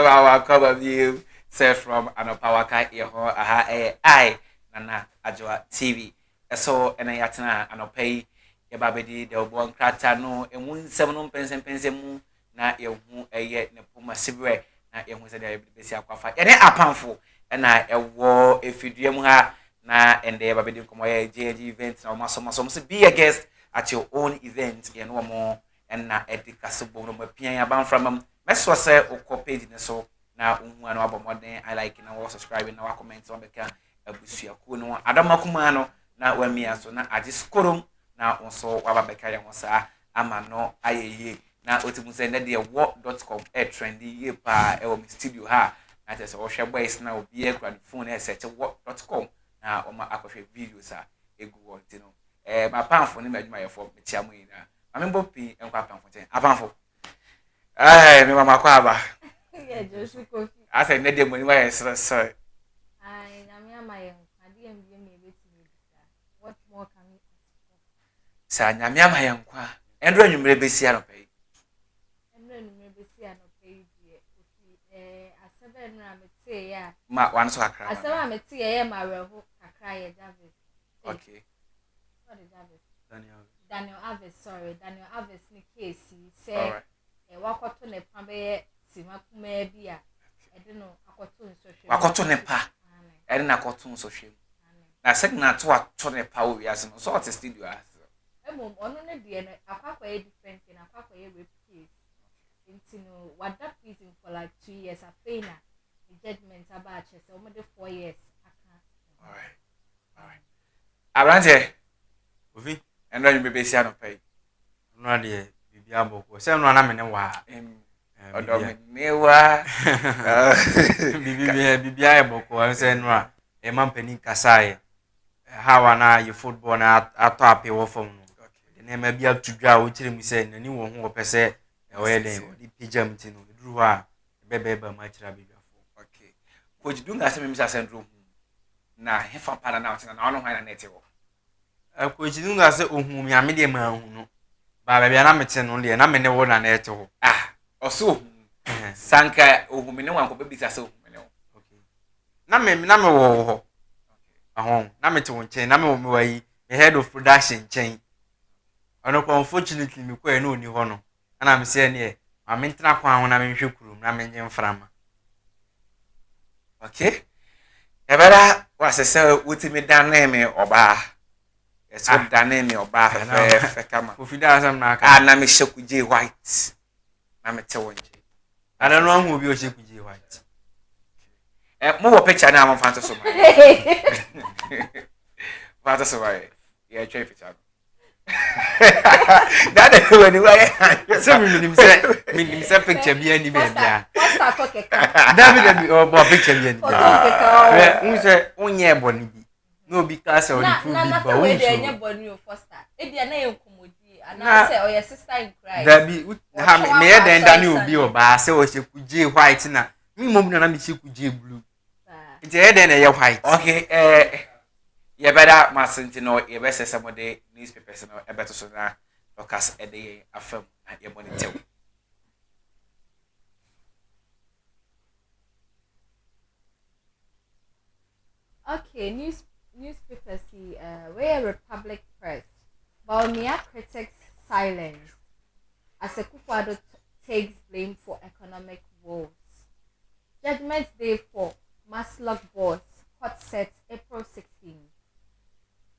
our cover view, say from Anopawaka, Eho, Aha, I, Nana, Ajwa TV. So, and I atana, Anopay, Yababedi, the one crata, no, and 1 7 pence and pensemu, na ye hu eye ne poma sibre na ye hu se da besi akwafa ene apamfo na ewo efidua mu ha na ende ba bedi komo ye JG event na omaso so be a guest at your own event ye no mo na edikasebo no mapian abanfram meso se okọ page ne so na unhu ana abomoden I like na wo subscribe na wa comment wa beka abusua ku no adamakuma no na wa mia so na agiskorom na onso wa babeka ye ho sa ama no ayeye na otimu say na de wo.com trendy ye pa e wo mi studio ha na tese wo hwe boys na obi e kra phone e search wo.com na o ma akohwe videos a egu wo tino ma panfo ni madwuma ye fo metia mu ina ma membo pi enkwa panfo ten apanfo me mama kwa aba Yeah, Joshua Kofi. asa na de money wa ye so I na me ama ye ade em bi me betimi bisa. What more can we ask for? sa nyame ama ye nkwa endro nwumre besi anopai Emre no me besi anopai die ofi asebe no amete ya. ma wan so akra Asebe amete ye ma reho kakra ye Davis. okay What is Davis? Daniel. Daniel Avis ni case say alright wakoto ne pa be sima kuma bia e de no akoto nsohwe wakoto ne pa e de na akoto nsohwe na segna to ato ne pa wo wiase no so ot studio as emom ono ne de no akwakwa e different na akwakwa e replace intino wada prison for like 2 years afena the judgment about chese o me de 4 years aka alright abrante Ovi. endro nyu bebe si anopai No de bibia boko. Se no na me ne wa. odo me wa Bibia e boko. Se no a e mampani kasaye. Hawa na ye football na ato ape wo fam no. De na ma bia tudwa wo kire mu se nani wo ho wo pese e wo ye den di pijam ti no. Duru ha bebe ba ma kira bibia fo. okay coach dunga se me misa sendro na hefa para na otina na ono hwan na nete wo Akwaji nga se ohum ya me de ma hu no. Ba bia na mete no de na me ne wo na na ete ho. oso sanka ohumene wan ko bebisa se ohumene wo Okay. Na me wo ho. Ahon, na me te wo nchen, na me wo me wa yi, the head of production nchen. Ono ko unfortunately me ko e no ni ho no. Ana me se ne ma me ntena kwa ho na me hwe kurum na me nye mframa. okay ebara wasese wutimi dan na me oba eso dan na me oba fe kama Ofida asam na aka. na me shekuje white na me te wonje Ada no hu obi o shekuje white. mo wo picture na am fanto so mai fanto so mai yeah try picture that when you were So me se picture bi ani be bia. what's talk e ka David o bo picture bi ani. ka We unse unye boni bi. No bi ka se o di fu bi na ba we de unso. enye boni o foster e dia na ye nkomodi ana say o your sister in Christ Dabi ha me ye den dani obi o ba se o se kuje white na mi mom na me se kuje blue. Nti ye den na ye white. okay ye better masenti no ye be sese mo de newspapers no e beto so na locus e de afam na ye monitor okay newspapers see where Republic Press Baumia critics silence as Akufo-Addo takes blame for economic woes. Judgment day for Maslog boss court set April 16.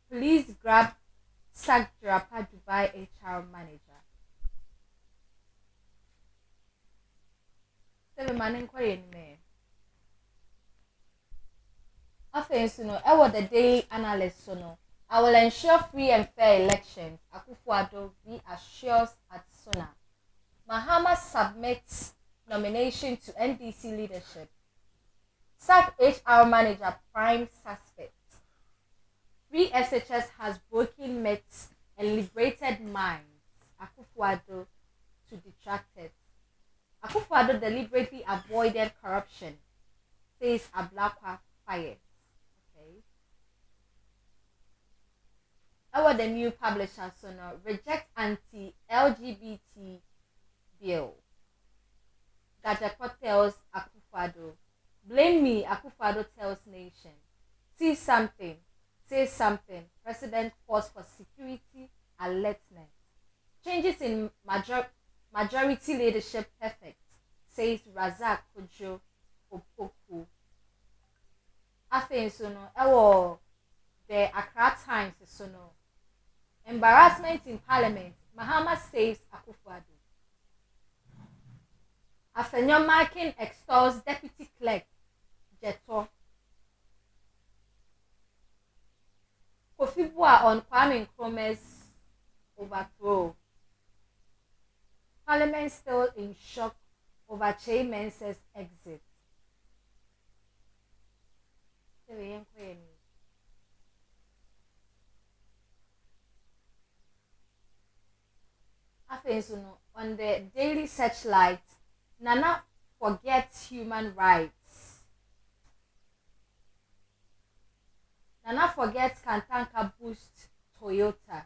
Police grab sacked Rapa Dubai HR manager. Seven man inquiry me. After the daily analyst I will ensure free and fair elections. Akufo-Addo reassures at Suna. Mahama submits nomination to NDC leadership. Sack HR manager prime suspect. Free SHS has broken myths and liberated minds. Akufo-Addo to detractors. Akufo-Addo deliberately avoided corruption, says Ablakwa Fayed. Our the new publisher reject anti-LGBT bill. Gajako tells Akufo-Addo. Blame me, Akufo-Addo tells nation. See something, say something. President calls for security alertness. Changes in majority leadership perfect, says Razak Kojo Opoku. After so no, the Accra Times so no. Embarrassment in Parliament. Mahama saves Akufo-Addo. Afenyo Markin extols Deputy Clerk Jeto. Kofi Boah on Kwame Nkrumah's overthrow. Parliament still in shock over Che Mensah's exit. On the Daily Searchlight, Nana forgets human rights. Nana forgets Kantanka boost Toyota.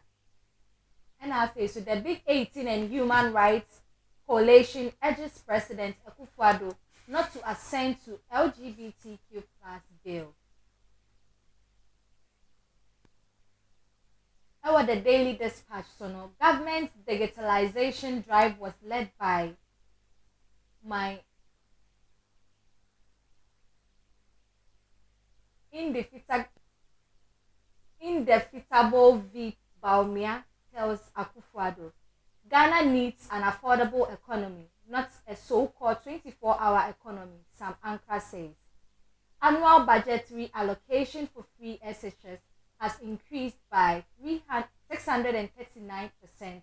And after so the Big 18 and Human Rights Coalition urges President Akufo-Addo not to assent to LGBTQ plus bill. Our the Daily Dispatch sono government digitalization drive was led by my indefeatable V Baumia tells Akufo-Addo. Ghana needs an affordable economy, not a so-called 24-hour economy, Sam Ankara says. Annual budgetary allocation for free SHS has increased by 639%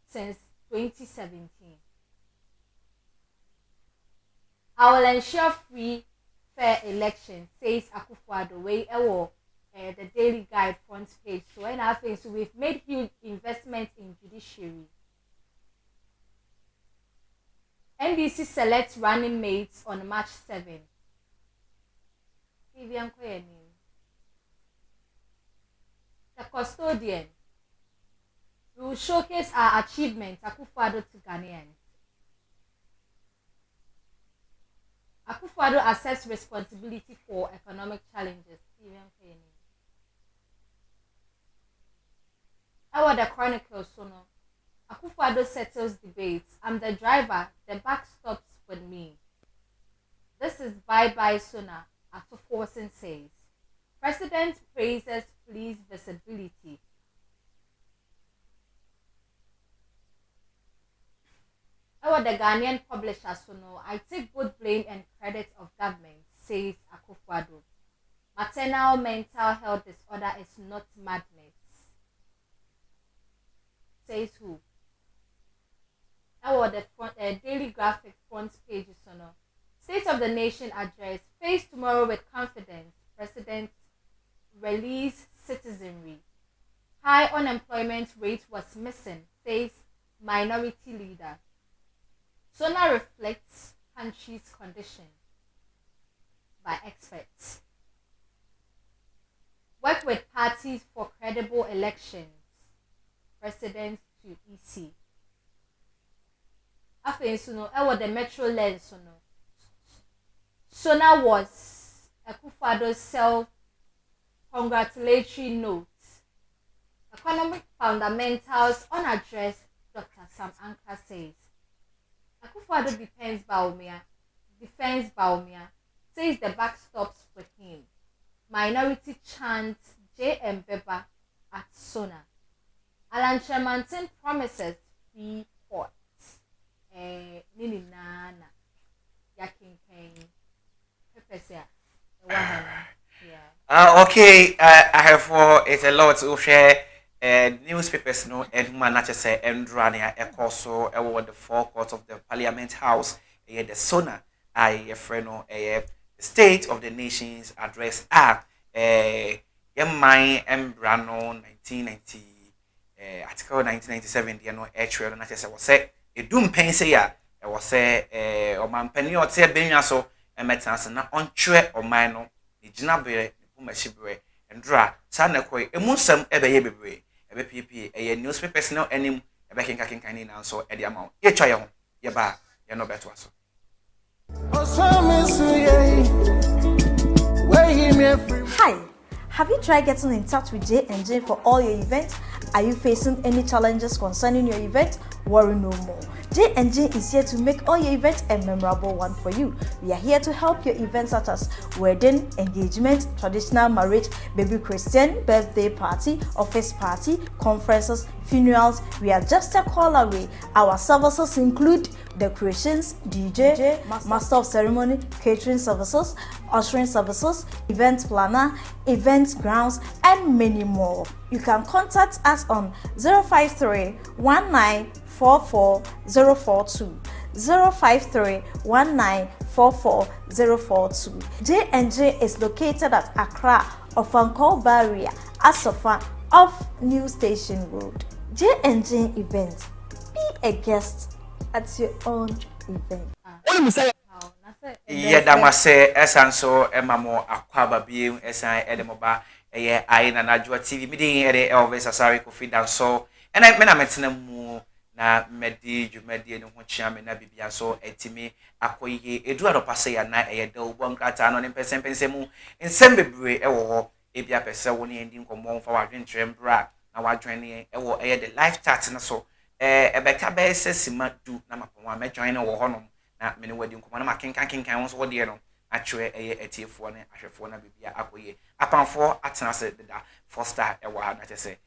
since 2017. I will ensure free, fair elections, says Akufo-Addo. The Daily Guide front page. So, and I think so we've made huge investment in judiciary. NDC selects running mates on March 7. The custodian. We will showcase our achievements, Akufo-Addo to Ghanaians. Akufo-Addo accepts responsibility for economic challenges. The Chronicle sono. Akufo-Addo settles debates. I'm the driver, the back stops with me. This is bye-bye Sona, Atoforsen says. President praises police visibility. The Ghanaian publisher sono. I take both blame and credit of government, says Akufo-Addo. Maternal mental health disorder is not madness. Says who? The Daily Graphic front page is on. State of the Nation address. Face tomorrow with confidence. President release citizenry. High unemployment rate was missing, says minority leader. SONA reflects country's condition by experts. Work with parties for credible elections. President to EC. After the Metro Lens SONA was Akufo-Addo's self-congratulatory note. Economic fundamentals unaddressed, Dr. Sam Ankara says. Akufo-Addo defends Baumia, says the back stops with him. Minority chants J.M. Beba at SONA. Alan Tremantin promises free port. Nini nana. Yakin Kane. Okay, I have it's a lot to share. Newspapers no and manager say Endrania Ecoso award the forecourt of the Parliament House the SONA I friend the State of the Nations Address Act my Embrano 1990 article 1997 the no actual na say was say e dum pen say ya e was say o man pani o te benwa so e metanse na ontwe o man no e gina bere bu machibre ndra sa na koy e munsam e be ye bebre e be pp e newspapers no anim e be kenka ni na so e de amount e twa ye ho ye ba ye no beto aso Hi, have you tried getting in touch with J&J for all your events? Are you facing any challenges concerning your event? Worry no more. J&J is here to make all your events a memorable one for you. We are here to help your events such as wedding, engagement, traditional marriage, baby Christian, birthday party, office party, conferences, funerals. We are just a call away. Our services include decorations, DJ, master of ceremony, catering services, ushering services, event planner, event grounds, and many more. You can contact us on 053 1944 042 053 1944 J&J is located at Accra, Ofankor Barrier, Asofa, off New Station Road. J&J event. Be a guest at your own event. Yedamase esanso emamo akwaba biem esan edemoba eye ai na najwa TV midin ede Elvis Asari Kofi Danso ena me na metena mu na medi dwumadi ne ho chia me na bibia so etimi akoye edu adopase ya na eye da obo nkrata no ne pensempense mu ensem bebre ewo ho ebia pese wo ne ndi nkomo mfa wadwentre mbra na wadwene ewo eye the life chat na so ebeka be sesima du na maponwa me join wo ho no na mene wadi nkoma na makenkan won so wode no atwe eye etiefo ne ahwefo na bibia akoye apanfo atena se da foster ewo ha na chese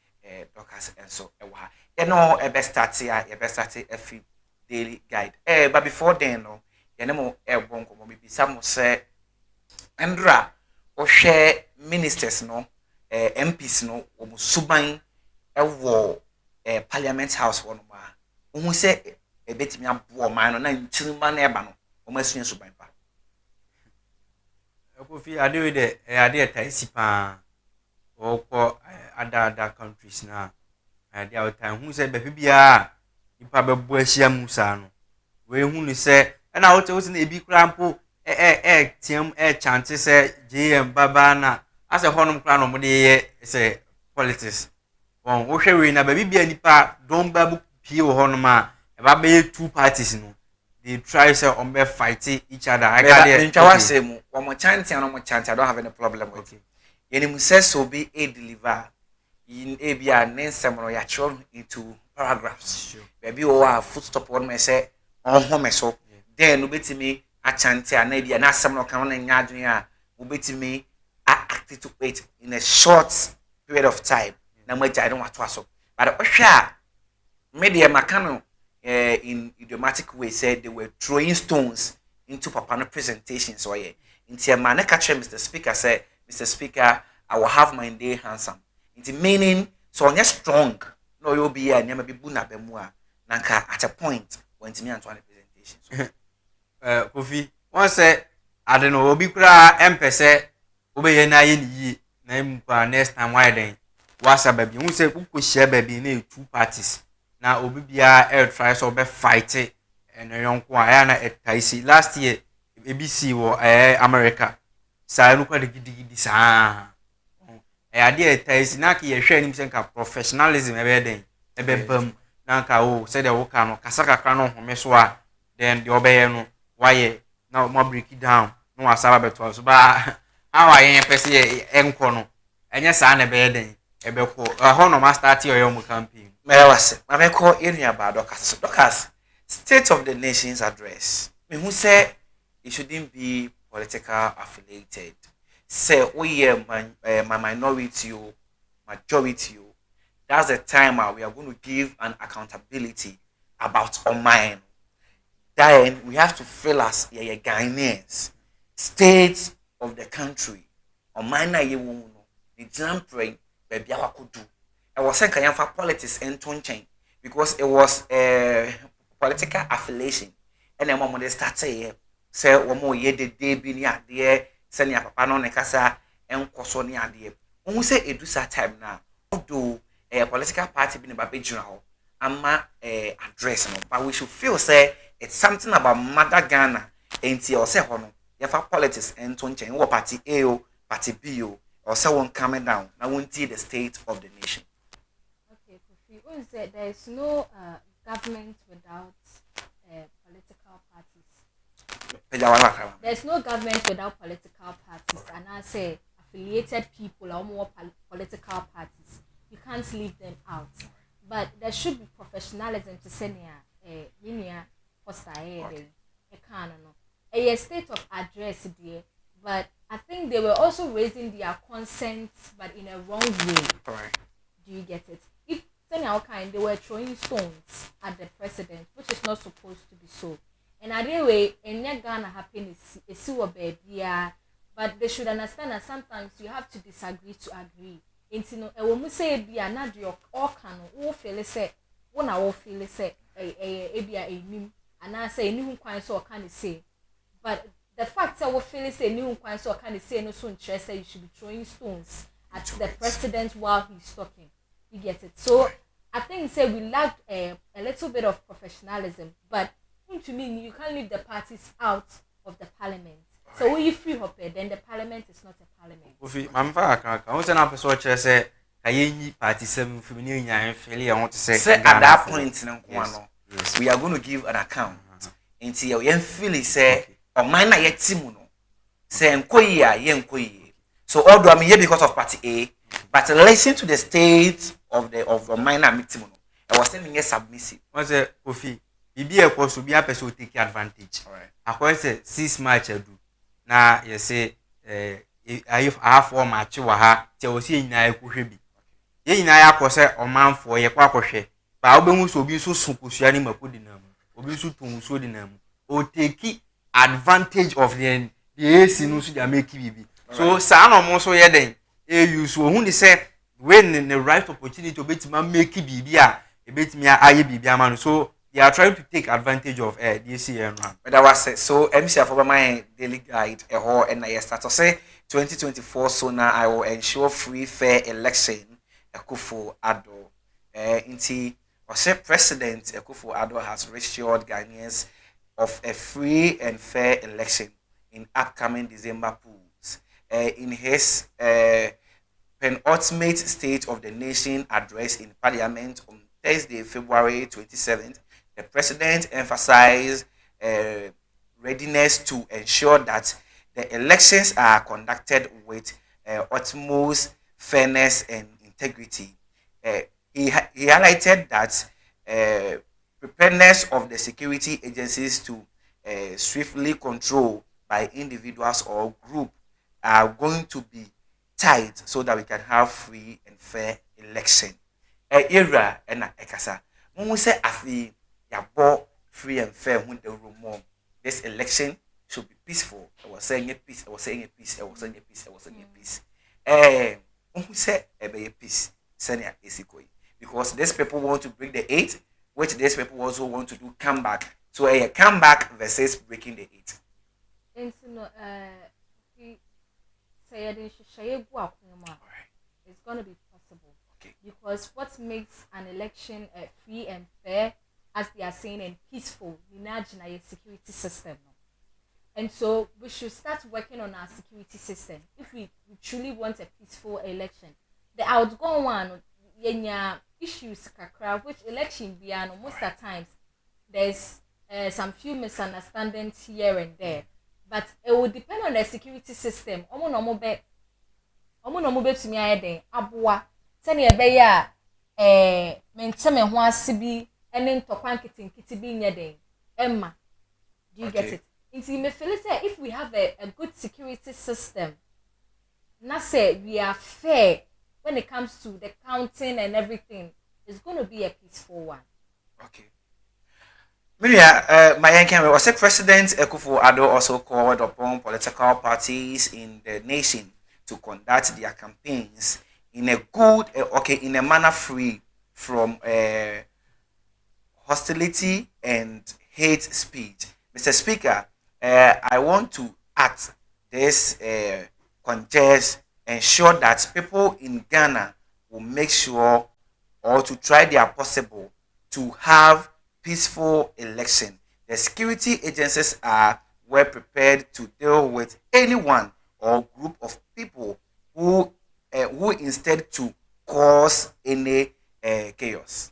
Dorcas enso ewo ha no best start ya best start every daily guide but before then no ye mo bon komo bibisa mo se Andra o share ministers no MPs no o musuban ewo parliament house won ma ohun se ebetimi abo man no na ntirima na eba no o masua suban pa Kofi ade we de ade taisi pa okọ other countries na ade awtan hu se be bia nipa bebo ahia musa no we hu ni se na wote na ebi kura mpo tiam chante se JM baba na ase honum kura no mo de ye se politics bon wo hwe we na ba bia nipa don babu pie wo honum a eba be two parties no they try say on be fight each other I got it ntwase mu wo mo chante no mo chante I don't have any problem with it yeni mu se so be a deliver in ebia nensem no ya choro into paragraphs baby o wa foot stop one me say on home so then obetimi a chante na ebia na asem no kan na nya adwen a obetimi act to it in a short period of time na maja I don't want to aso but ohwa media makano in idiomatic way said they were throwing stones into Papano presentations or yeah. Into a man catch Mr. Speaker said, Mr. Speaker, I will have my day handsome. Into meaning so on strong. No, you'll be a never be buna bemua. Nanka at a point when to me and 20 presentations. Kofi, one said, I don't know, Obi Kura Empese, Obey na ye name next time why then. What's a baby? Who said, who could share baby in two parties? Na obi bia try so be fight and yonko na etaisi last year ABC wo America sa no kwa digidi sa ade etaisi na ka ye hwe nim senka professionalism den bam na ka o say the wo ka no kasaka kra no home so a then the obeye no why na mo break it down no asaba beto so ba how ayen pese enko no enye sa na be den ebeko ho no ma start your campaign Mewase, mameko area ba Dorcas State of the Nation's address. Me who say it shouldn't be political affiliated. Say we my minority or majority. That's the time we are going to give an accountability about our mind. Then we have to feel as Ghanaians, states of the country. Or mind na ye wono. The example baby I could do. I was saying for politics and chain because it was a political affiliation. And then when they start saying, say, one more year the day be near there, send your papa no nekasa and koso near there. When we say it do that time now, although a political party being about general, I'm address no, but we should feel say it's something about Mother Ghana and or say hono. You have politics and chain or party A or party B or someone coming down. Now won't see the state of the nation. There is no government without political parties. There's no government without political parties, and I say affiliated people or more political parties. You can't leave them out. But there should be professionalism to say near foster a canon. A state of address there, but I think they were also raising their consent, but in a wrong way. Right. Do you get it? If anyhow kind, they were throwing stones at the president, which is not supposed to be so. And anyway, in Ghana happiness is a baby, but they should understand that sometimes you have to disagree to agree. And you know, when we say be not your all can all feel say, one all feel say a new, and I say new quite so can say, but the fact that we feel say new quite so can say no so interest you should be throwing stones at the president while he's talking. You get it? So I think say we lack a little bit of professionalism, but to me you can't leave the parties out of the parliament. So when you free up then the parliament is not a parliament. Ofi, mamfa I want to know person che say kayenyi party 7 femini nya feel I want to say at that point we are going to give an account. Until you feel say or mine na yetimu no. Say enkoyi a ye enkoyi. So although I'm here because of party A, but listen to the state of the minor victim. I was saying yes submissive. One say Ofi, bibi e ko so bi person take advantage. Alright. Akwa say 6 match adu. Na you say I have 4 match wa ha te o si nyina ekohwe bi. Ye nyina ya ko say omanfo ye kwa kohwe. Ba obehu so obi so sunkusua ni makodi na mu. Obi so tunso di na mu. O take advantage of the AC no so dia make bibi. So sa no mo so ye den e use wo hu ni say when the right opportunity to betima make bibi a e betimi aye bibi ama no. So they are trying to take advantage of the ACN. But that was it. So MC for my daily guide and I start to say 2024 so now I will ensure free fair election Akufo Addo. Inti or President Akufo Addo has reassured Ghanaians of a free and fair election in upcoming December polls. In his penultimate State of the Nation address in Parliament on Thursday, February 27th, the President emphasized readiness to ensure that the elections are conducted with utmost fairness and integrity. He highlighted that preparedness of the security agencies to swiftly control by individuals or group are going to be tight so that we can have free and fair election. Era and ekasa. When we say afi ya bo free and fair when the room this election should be peaceful. I was saying a peace, I was saying a peace, I was saying a peace, I was saying a peace. When we say a peace, senior isikoi. Because these people want to break the 8, which these people also want to do comeback. So a comeback versus breaking the 8. And so it's gonna be possible. Okay. Because what makes an election free and fair, as they are saying, and peaceful, imagine a security system. And so we should start working on our security system if we truly want a peaceful election. The outgoing one, issues which election beyond most of the times there's some few misunderstandings here and there, but it will depend on the security system. Omo no mo be to me ayeden aboa sene e be ya menteme ho asibi ene ntokwan kitinkiti bi nye den emma. Do you get it? Inti me feel say if we have a good security system, na say we are fair when it comes to the counting and everything, it's going to be a peaceful one. Okay. Miria, my Yankan was a President Akufo Addo also called upon political parties in the nation to conduct their campaigns in a good, in a manner free from hostility and hate speech. Mr. Speaker, I want to act this contest, ensure that people in Ghana will make sure or to try their possible to have peaceful election. The security agencies are well prepared to deal with anyone or group of people who instead to cause any chaos.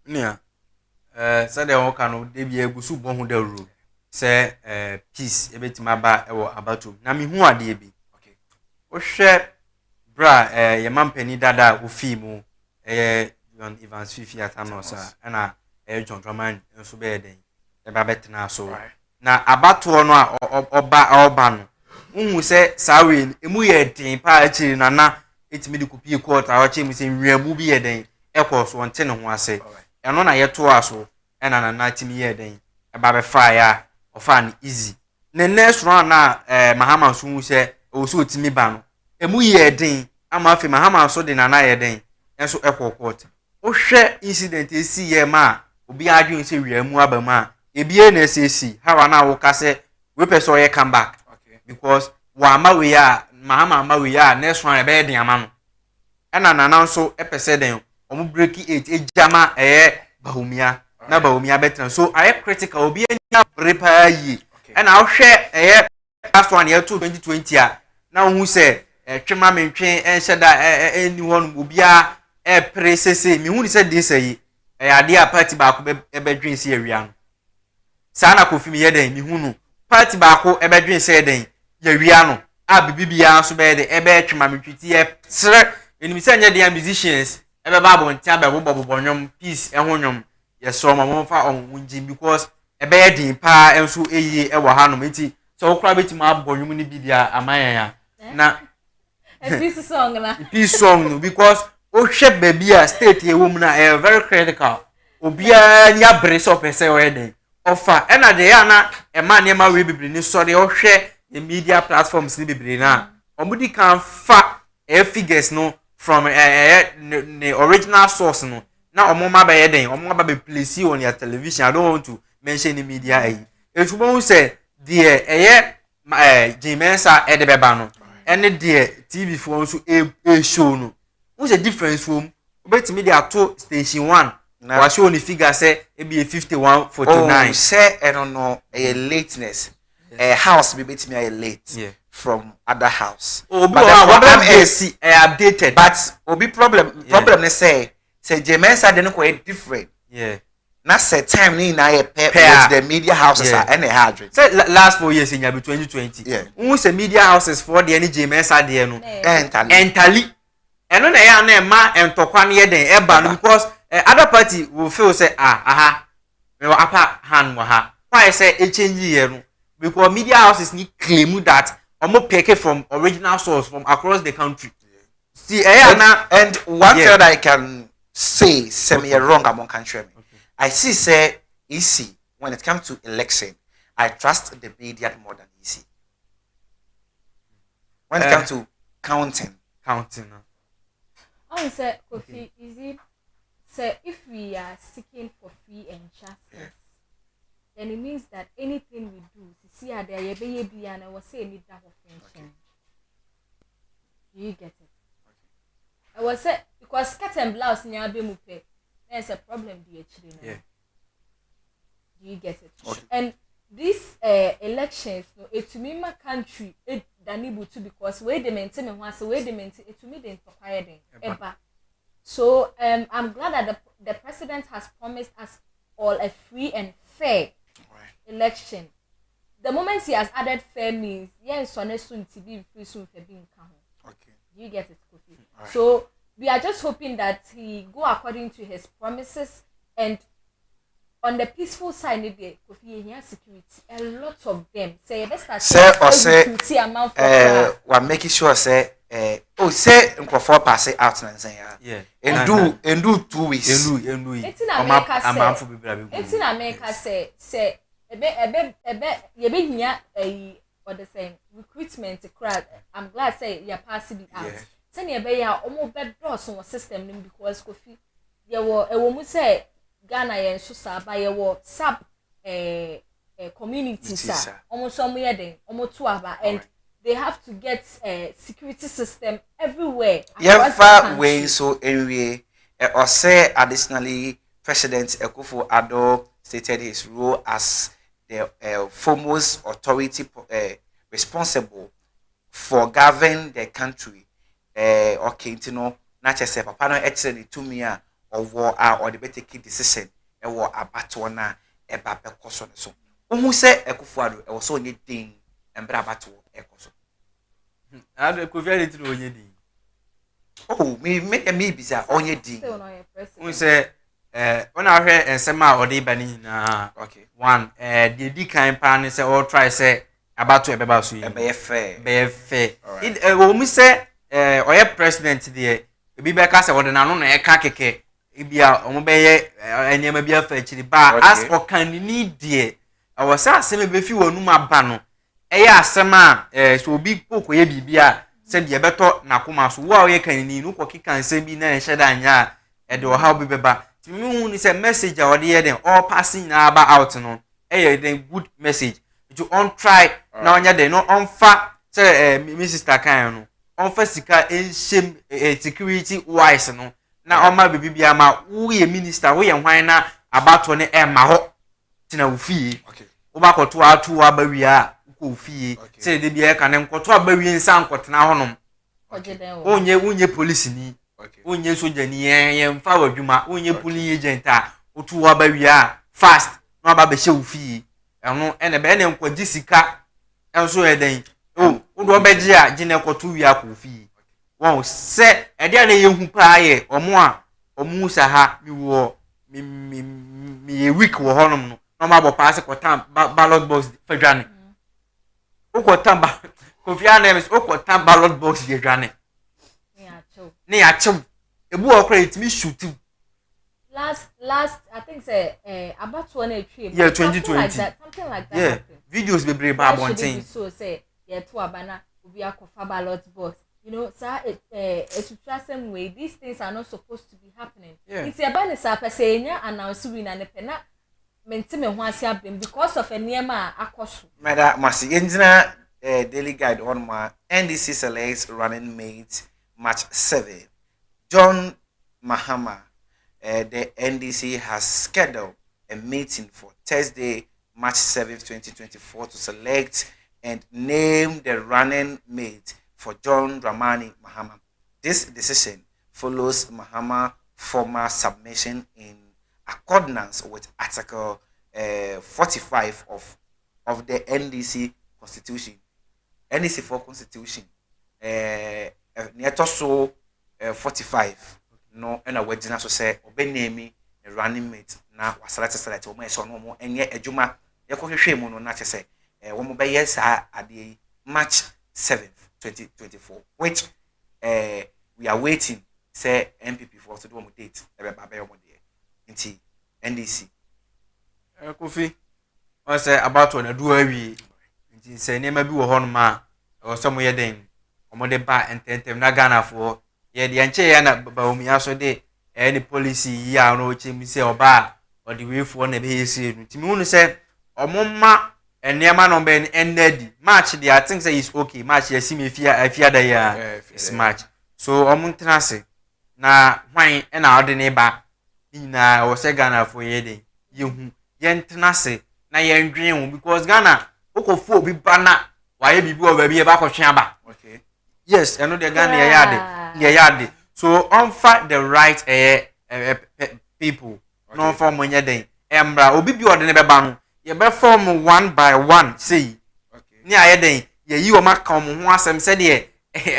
Yeah. Said they all can be able to bon the rule. say peace ebetima ba ewo abato na me hu ade bi okay wo hwe bra ye mampani dada wo fi mu John Evans Fifi atanosa na John Draman nso be den e ba betena so na abato no a oba no unhu se sawe emu ye den pa akiri na etimi de kopie court a wache mi se nwiamu bi ye den ekọ so nte ne ho ase eno na yeto aso ena na timi ye den e ba be fa ya ofa an easy ne next round na Mahama so hu se o so timi ba no emu ye den ama afi Mahama so de na ye den enso ekọ court o hwe incident esi ye ma obi adwen se wiamu abama ebie na esesi hawa na wo ka se we person ye come back because wa ma we ya Mahama ma we ya next round e be den ama no ena na nso epese den omu break 8 ejama bahumia na bahumia betra so aye critical obi enya prepare yi ena ahwe last one year 2020 a na hu se twema mentwe enhyeda eni won obi a presese mi hu ni se this yi ade a party ba ko ebedwen se awia no sa na kofi mi ye den mi hu no party ba ko ebedwen se den ya wia no a bibia so be de ebe twema mentwiti sre enimi se nya de musicians ebe ba bo ntia be bobo nyom peace ehonyom yeso ma fa onwunji because ebe din pa enso eyi e wo hanom enti so okra betima abonyum ni bidia amayan ya na peace song na peace song because o hwe baby a state e wom na very critical obia nya brace up ese o eden ofa ena de ya na e ma ne ma we bibiri ni sorry o hwe the media platforms ni bibiri na omudi kan fa figures no from the original source no na omoma ba yeden omoma ba place on your television. I don't want to mention the media etubo say the Jimensa edebeba no ene the TV for so e show no what's the difference from bet media to station 1 wa show ni figure say e be 5149 say I don't know a lateness house be bet me a late from other house. But the problem is updated. But obi problem they say Jimensa didn't quite different. Yeah. Na say time ni na ye with the media houses are any hard. Say last 4 years in 2020. Yeah. Who say media houses for the any Jimensa there no. Entirely. Eno na ya na ma entokwa na ye den eba because other party will feel say me wa apa hand mo ha. Why say e change here no? Because media houses need claim that almost pick it from original source from across the country. See, and one thing that I can say, me wrong among country. I see say easy when it comes to election. I trust the media more than easy. When it comes to counting. I say Kofi easy. Say if we are seeking for free and justice, then it means that anything we do, see how there be and I was saying need that offense. Do you get it? I was say because cat and blouse in your mupe, there's a problem do you Do you get it? Okay. And these elections, no, it to me my country it danibu too because where they maintain and once where they maintain it to me they inspire them. So I'm glad that the president has promised us all a free and fair election. The moment he has added fair means soon to be free soon for being count. Okay. Do you get it, Kofi? Right. So we are just hoping that he go according to his promises and on the peaceful side Kofi he has security. A lot of them say we're making sure say say Nkrofo pass out na say and do 2 weeks. It's in America say what they saying recruitment crowd. I'm glad say you're passing it out. Send you be almost bed doors on system because Kofi there were a woman say Ghana and so by your sub community sir almost somewhere then almost 2 hours and they have to get a security system everywhere. Yeah, way so anyway or say additionally President Akufo-Addo stated his role as the foremost authority responsible for governing the country. Okay, you know, not just say papa no actually to me or war or the better key decision or a battle na a babe so. Who say Ekufuado, I was only thing and Brabato Ecoso. I don't know if you know. Oh, me bizarre on your D. We say, when I heard and Sema or the Banina, Okay. One, the decline pan say, or try say about to a babasu. Be fair. Be fair. It when we say, or a president there, be back as I would not know a kakeke. Ibia omobeye enyema bia fa chiri ba as o kan ni die I was asem be fi wonu maba no eya asem a so obi kokoye bibia se de beto nakoma so wo a ye kan ni no kokika nsem bi na ehye da anya e de o ha bi beba ti mi hu ni se message a o de ye den all passing na ba out no den good message to on try na onya den no on fa se mi sister kan no on fa sika enhyem security wise no na oma bibia ma wo ye minister wo ye hwan na abato ne e ma ho tina wo fie okay wo ba koto atu abawi a ko fie se de bia ka ne nkoto abawi nsa nkotena honom onye police ni onye soja ni ye mfa wadwuma onye police agent a otu abawi a fast na ba be hye wo fie eno ene be ne nkwaji sika enso eden wo do be gi a gi ne koto wi akọ fie won se e dia na ye hu pa ye omu sa ha mi wo mi ye week wo honom no no ma bo pass ko ballot box fedwane o ko tam ba Kofi na o ko tam ballot box de dwane ne ya chew ebu o kra itimi shoot last I think say about 2023 yeah 2020 something like that yeah happened. videos be brave ba bonten so say yeah to abana obi akofa ballot box. You know, sir, it's a same way. These things are not supposed to be happening. Yeah. It's a banner, sir, per se, and now so we na nepena mentime once happen because of a nearma akosu. Madam Masi Engineer Daily Guide on my NDC selects running mate match 7. John Mahama, the NDC has scheduled a meeting for Thursday, March 7th, 2024 to select and name the running mate for John Dramani Mahama. This decision follows Mahama's former submission in accordance with Article 45 of the NDC Constitution. NDC 4 Constitution. Near so 45. No, and a wedding so say obenemi a running mate na wasalate o me so no mo enye adwuma yekohwehwe mu no na chese wo mo be yes at the March 7th 2024, which we are waiting say MPP for to do a date into NDC. Kofi I say about when I do awi nti say nema bi wo hon ma o some ye den omode ba ententem na Ghana for ye de anche ya na ba omi aso de any policy ya no chemi say oba or the way for na be yesi nti mi hu say omomma enema no be enedi match the I think say is okay match yes me afia da ya is match so omuntena se na hwan e na ode ne ba ina o se Ghana for ye den yehu ye ntena se na ye ndwen wo because Ghana okofu obi bana waye bibi o ba bi e ba ko twen aba okay yes eno de Ghana ye yade so on fight the right people no for monye den embra obi bi ode ne be ba no ye be form one by one say okay ni aye den ye yi o maka o ho asem se de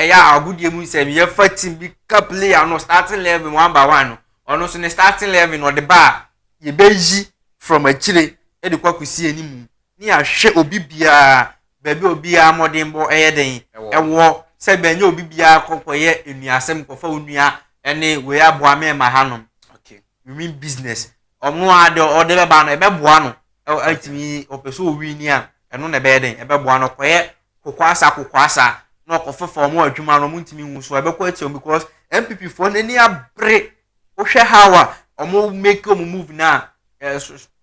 ya agudie mu se ye fa team bi ka player no starting 11 one by one ono so ne starting 11 no de ba ye be yi from a chile e de kwakusi animu ni ahwe obi bia baby obi amodin bo eye den ewo se benye obi bia kokoye enuasem kofa onua ene we aboa me ma hanom okay we mean business omo ade ode be ba no e be boa no atimi opeso owi ni a eno na be den e be boa no koye kokwasa no okofefa omo adwuma no muntimi hu so e be ko atiom because MPP for nani abre o hwe hawa omo make omo move na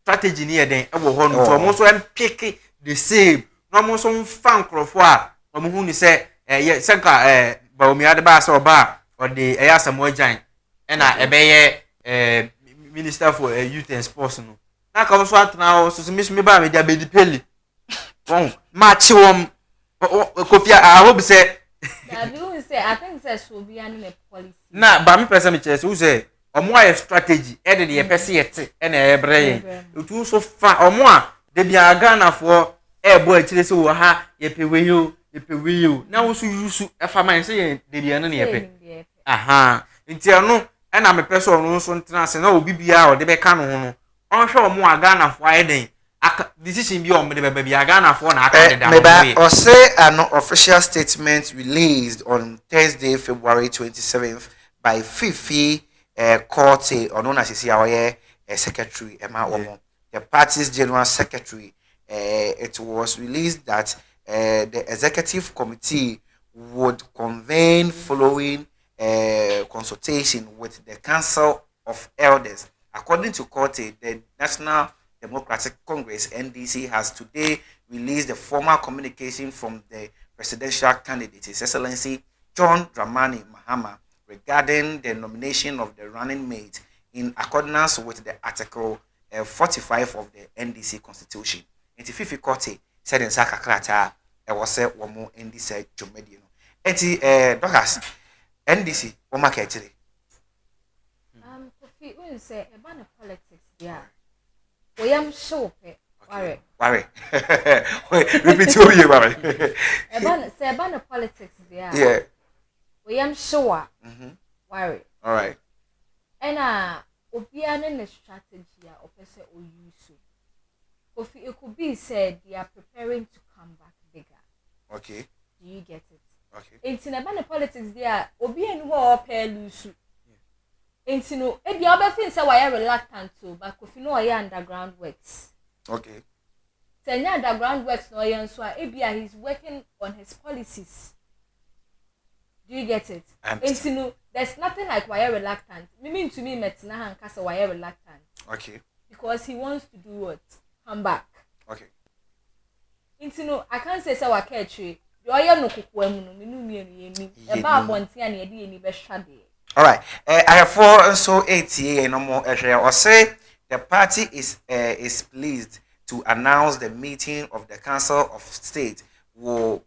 strategy ni e den e wo ho no to omo so pick the same no omo so fan krofo a omo hu ni se ye senka ba omi ade ba se oba o de asamo agyan e na e be ye minister for youth and sports no na ka so atna o so me ba me dia be di peli won match won Kofi I hope say you say I think say so be an policy na ba me person me chese who say omo a strategy e de ye pese yete e na e bre yen otu so fa omo a de bia Ghana for boy chile so wo ha ye pewe yo na wo so yusu efa man say ye de bia no ne ye pe aha nti eno e na me pese onu so ntena se na obi bia o de be ka no ho no on hwe omo Ghana for ayeden decision bi on de be bia Ghana for na aka de da no or say an official statement released on Thursday February 27th by Fifi Korte or known as secretary Emma Omo, the party's general secretary. It was released that the executive committee would convene following consultation with the Council of Elders. According to Korte, the National Democratic Congress (NDC) has today released the formal communication from the presidential candidate, His Excellency John Dramani Mahama, regarding the nomination of the running mate in accordance with the Article 45 of the NDC Constitution. Enti Fifi Korte said in Saka Krata, was said one more NDC Jomediano. Enti Douglas NDC, Oma Ketri. Kofi, we say about the politics, yeah. We am sure, worry. Repeat to you, worry. About the politics, yeah. We am sure, worry. All right. And obiane ne strategy or person or use. Kofi, it could be said they are preparing to come back bigger. Okay. Do you get it? Okay. It's in about the politics there. Obiane war pair loose. Ain't no, if the other things are why reluctant to, but Kofi no I underground works. Okay. Say underground works no I so he's working on his policies. Do you get it? Ain't no, there's nothing like why reluctant. Meaning to me, Metina and Casa why reluctant. Okay. Because he wants to do what? Come back. Okay. Ain't no, I can't say so. I catch you. You are no kukuemu. Minu me about one thing and any best shady. All right. I have 4 so 8 no more. Or say the party is pleased to announce the meeting of the Council of State will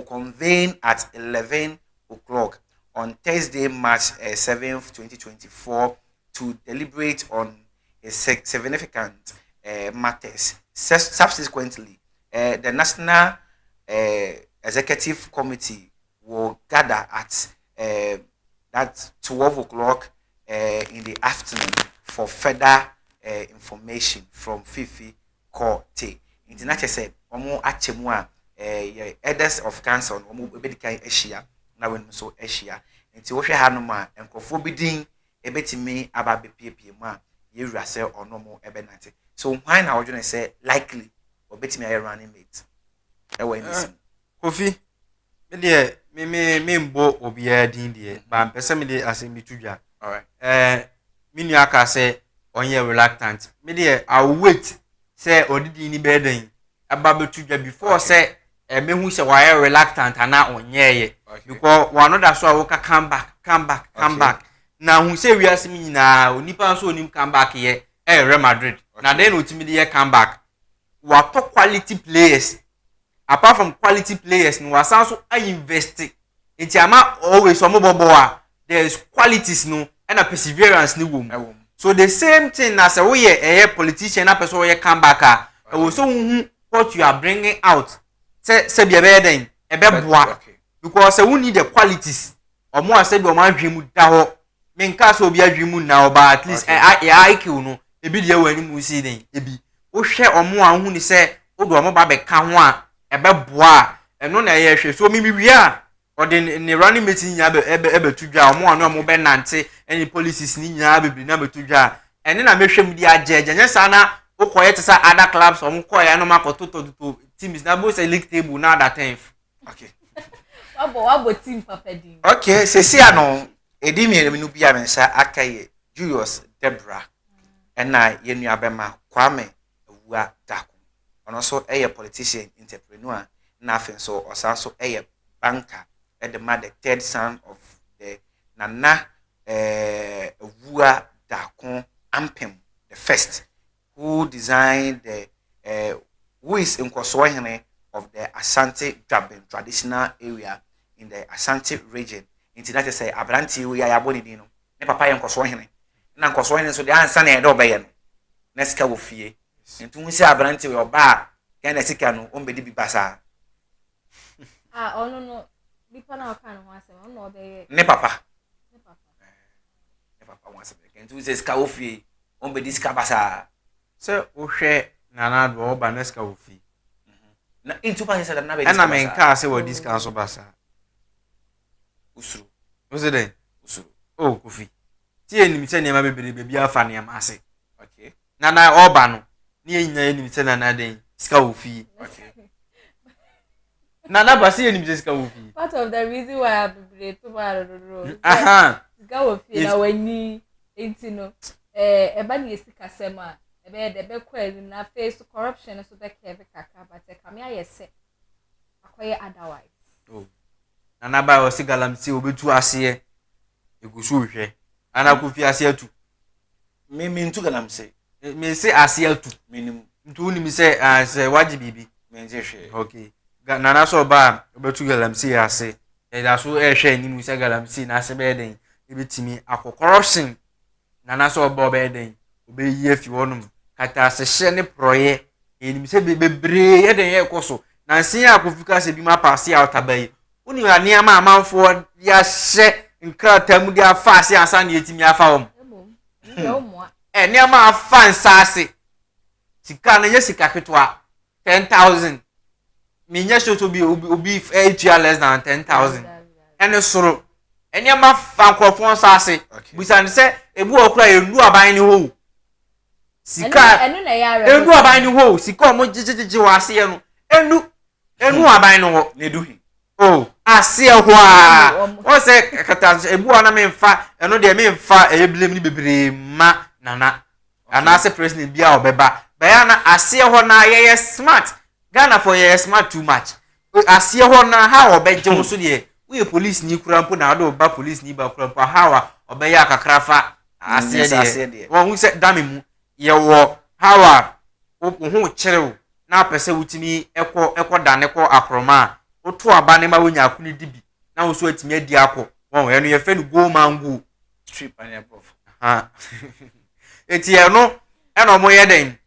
convene at 11 o'clock on Thursday, March 7th, 2024, to deliberate on significant matters. Subsequently, the National Executive Committee will gather at 12 o'clock in the afternoon for further information from Fifi Korte. International said, "Omo achemua elders of council, omo ebedikan Asia na when so Asia." Nti wo hwe hanoma enkofo bidin ebetimi aba bepiepie mu a yewura se onomo ebenante. So why na wodwene say likely obetimi aye running mate. Ewa ndisi. Kofi me de me mbo obiya din de ba mpese me de asem bitudwa. All right. Me nua ka say onye reluctant. Me de I wait say odidi ni beden aba betudwa before say mehu say why reluctant ana onyeye because one other so we come back na hu say we asem nyina onipa so onim come back here Real Madrid na then ultimately here come back what top quality players apart from quality players no was also invest into ama always some bobo there is qualities no and a perseverance ni wom so the same thing as we a politician na person we come back so what you are bringing out say be better boa because we need the qualities or more say be o ma hwemu da ho me nka so obi ahwemu na oba at least IQ no ebi de wani mu si den ebi wo hwe omo ahu ni say wo do omo ba be ka ho a boa eno na ye hwe so mimi wi a or the running mate nya be tudwa omo anu omo be nante any policies ni nya be na be tudwa ene na mehwem di ajeje nya sa na wo koye te sa other clubs omo koye no makoto to teams na bo say league table na that time. Okay. Wabo team papa din. Okay, sesi ano edi mi enu bia mensa akaye Julius Debra na yenu abema Kwame Awua Dako. Ono so politician entrepreneur na afen so osanso banker the mother third son of the Nana Awua Dako Ampem the first who designed the who is in Kwaswahene of the Asante Dwaben traditional area in the Asante region. International say Abranti we are body dino. Ne papa yan Kwaswahene. Na Kwaswahene so the answer na do be yen. Neska wo fie. nti hu se abrante we oba kan na sika no o mbedi bi basa ono no bipa na aka no ho asem ono obeye ne papa wants to make into this coffee on be this cabasa. So, o share Nana do Banesca Ufi. Into Paris and I mean, car say what this council basa. Usru. Was it then? Usru. Oh, Kofi. See, me tell you, baby, a funny, I'm assay. Okay. Nana Obano. Near you, tell another Scaufi. Okay. Nana Bassi and Mrs. Scaufi. Part of the reason why I be tomorrow the road. Go feel when you no eba na esika sema ebe de be kweli na face corruption so be keve kaka but e kam ya yese akoye otherwise. Oh. Nana ba o sigalam si obetu ase egusu hwe. Ana ku fi ase atu. Me ntu galam se. Me se ase atu. Menim. Ntu ni mi se se waji bibi. Me nje hwe. Okay. Nana so ba obetu galam si ase. E da so e hwe ni mu se galam si na ase be den. Ebitimi akokoroshin nana so obo be den obeyi afi wonum kata se ne proye enim se bebre ye den ye koso na nsin akofika se bi ma pass out abai uni ania ma amanfo ya hye nkrata mu dia fa ase ansa na yetimi afa wom enia ma afa nsase sika na ye sika ketwa 10,000 minya shoto bi obi less than 10,000 ene soro enya ma fankrofon sase busan se ebu okura enu aban ni ho sika enu na yare enu aban ni ho sika mo jijiji wase ye no enu aban no ho ne duhi oh ase ho a o se kata ebu na me mfa enu de me mfa eblem ni bebre ma nana ana se president bia obeba baya na ase ho na ye smart Ghana for ye smart too much ase ho na ha obeje wo so de we police ni kurampo na ado ba police ni ba kurampo hawa obeya akakrafa ase de won hu se dame mu ye wo hawa hu kyerew na pese wutimi eko dane ko akroma oto aba ne ma wonya akuni dibi na wo so atimi adi akọ won eno ye fe no go mango strip and above eti eno mo ye den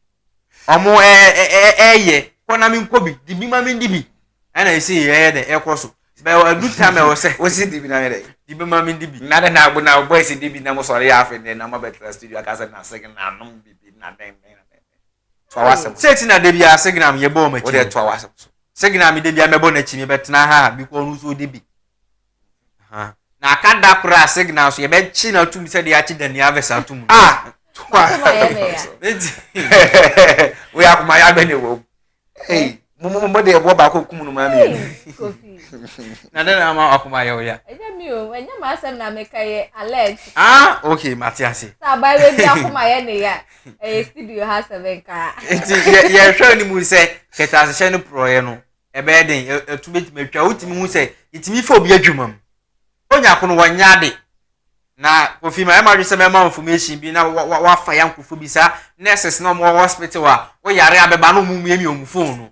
omo ye kona mi nkobi dibi ma mi dibi ana ese ye den ekoso be wa du time we say o si dibi na mere dibi ma mi dibi na de na agbo na boys dibi na mo sori afi de na mo betra studio aka say na second na no bibi na den to awasem set na de bia signal ye bo ma chi o de to awasem signal mi de bia me bo na chi mi betena ha bi ko nu so dibi na aka da kura signal so ye be chi na tum se de ya chi da ni avesa tum we akuma ya be ne wo hey mo de bo ba ko kum no ma mi na de na ma akuma ye oya enya ma asem na meka ye alert okay matiasi sa ba we bi akuma ye ne ya studio ha 7 ka enti ye hwe ni mu se keta se no proye no ebe den etubetime twa utimi hu se itimi fa obi adwumam onya kono wanyade na kofi ma ema dwese ma information bi na wa fa yankofo bi sa nurses na mo hospital wa wo yare abeba no mu emi omu phone no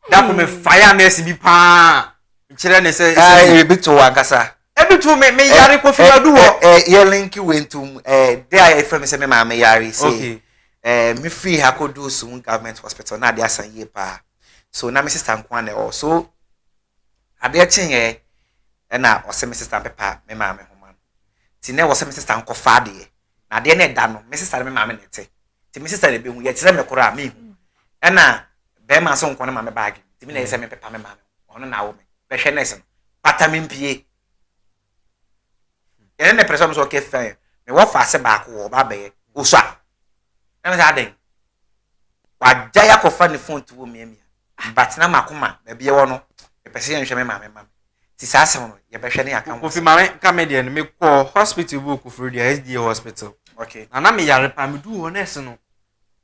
da ko me fire nurse bi pa kire ne se bitu wankasa ebitu me yare kofi adu wo ye link wentum there I from say me ma me yare say me free hakodo so government hospital na dey asan ye pa so na me sister nko na also ade chenye na o se me sister pepa me ma me homa ti na wo se me sister nko fa de na de na da no me sister me ma me nete ti me sister de be hu ye kire me kora me hu na be ma so nko na ma me bag ti me na se me pepa me ma me ono na wo me be hwe na se pata me mpie ene ne person so ke fa me wo fa se ba ko wo ba be wo so na me sa den wa jaya ko fa ne phone to wo me but na makoma ba bie wo no e pese yen hwe me ma me ma ti sa asem no ye be hwe ne aka ko fi ma ka me de no me ko hospital bu ko furu dia SDA hospital okay na me yare pa me du wo nurse no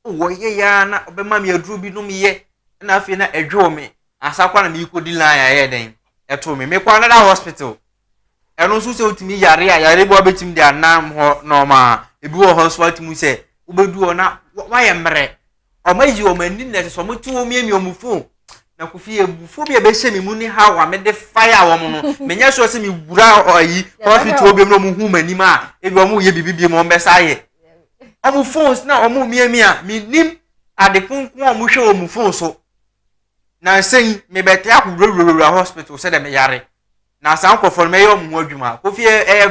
wo ye ya na obe ma me aduru bi no me ye na afi na edwo me asakwa na me ko di line ya ye den eto me kwa na hospital eno so se otimi yare bo betim dia nam ho normal ebi wo hospital mu se obedu o na wa ye mre o maji o mani na so motu o miemi o mufu na kufi ebufu bi e be hye me mu ni ha wa me de fire wo mu no menya so se me bura oyi hospital obi no mu hu mani ma ebi o mu ye bibibi mo mbesa ye o mu phones na o mu miemi a minim ade kunkun a mo hwe o mu phone so na sen me bete akudurura hospital said me yare na san kofo me yo mu adwuma kofi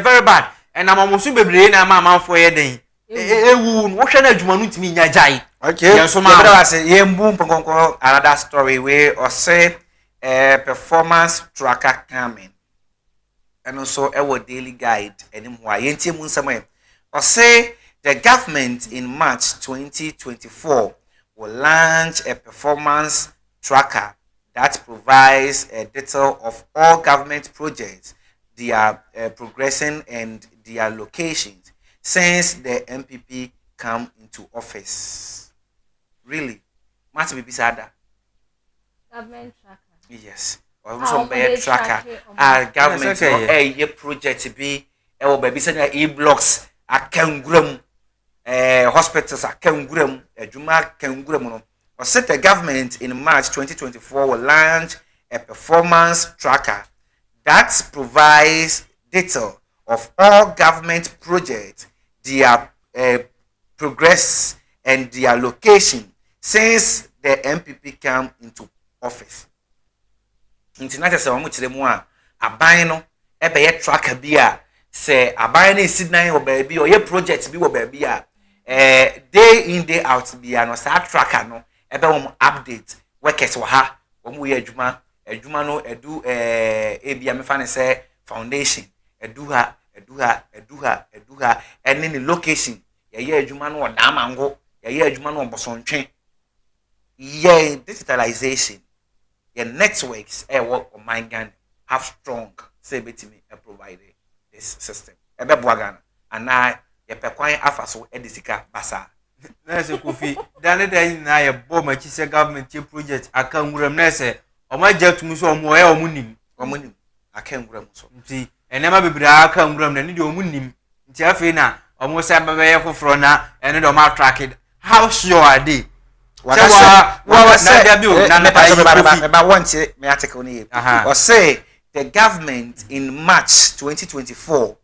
very bad and am mo so bebre na ma manfo ye den ewu no hwe na adwuma no ntimi nya jai. Okay, yes, so my brother say yembu ponkonko another story where or say performance tracker coming and also our daily guide anymore yenti mu nsama or say the government in March 2024 will launch a performance tracker that provides a detail of all government projects, their progressing and their locations since the MPP come into office. Really? Must be beside Government tracker. Yes. Or some tracker. Government a project be baby send e-blocks a kangrum hospitals a kangrum a juma kangrum. Or set the government in March 2024 will launch a performance tracker that provides data of all government projects, their progress and their location since the MPP came into office. International say omo kire mu a aban no e be ye tracker bi a say aban na sidnan wo ba bi o ye project bi wo ba bi a day in day out bi a no sa tracker no e be wo update workers wo ha wo mu ye adwuma no edu e bia me fa ne say foundation edu ha ene ni location ye adwuma no da mango ye adwuma no bosontwe ye digitalization your networks work on my gun have strong say betimi provide this system ebe boagana and na ye pekwan afa so edisika basa na se kofi dane dan na ye bo ma chi se government project aka nwuram na se o ma jatum so o mo e o munim aka nwuram so nti enema bebira aka nwuram na ni de o munim nti afi na o mo se bebe ye foforo na ene de o ma track it how sure are they or say the government in March 2024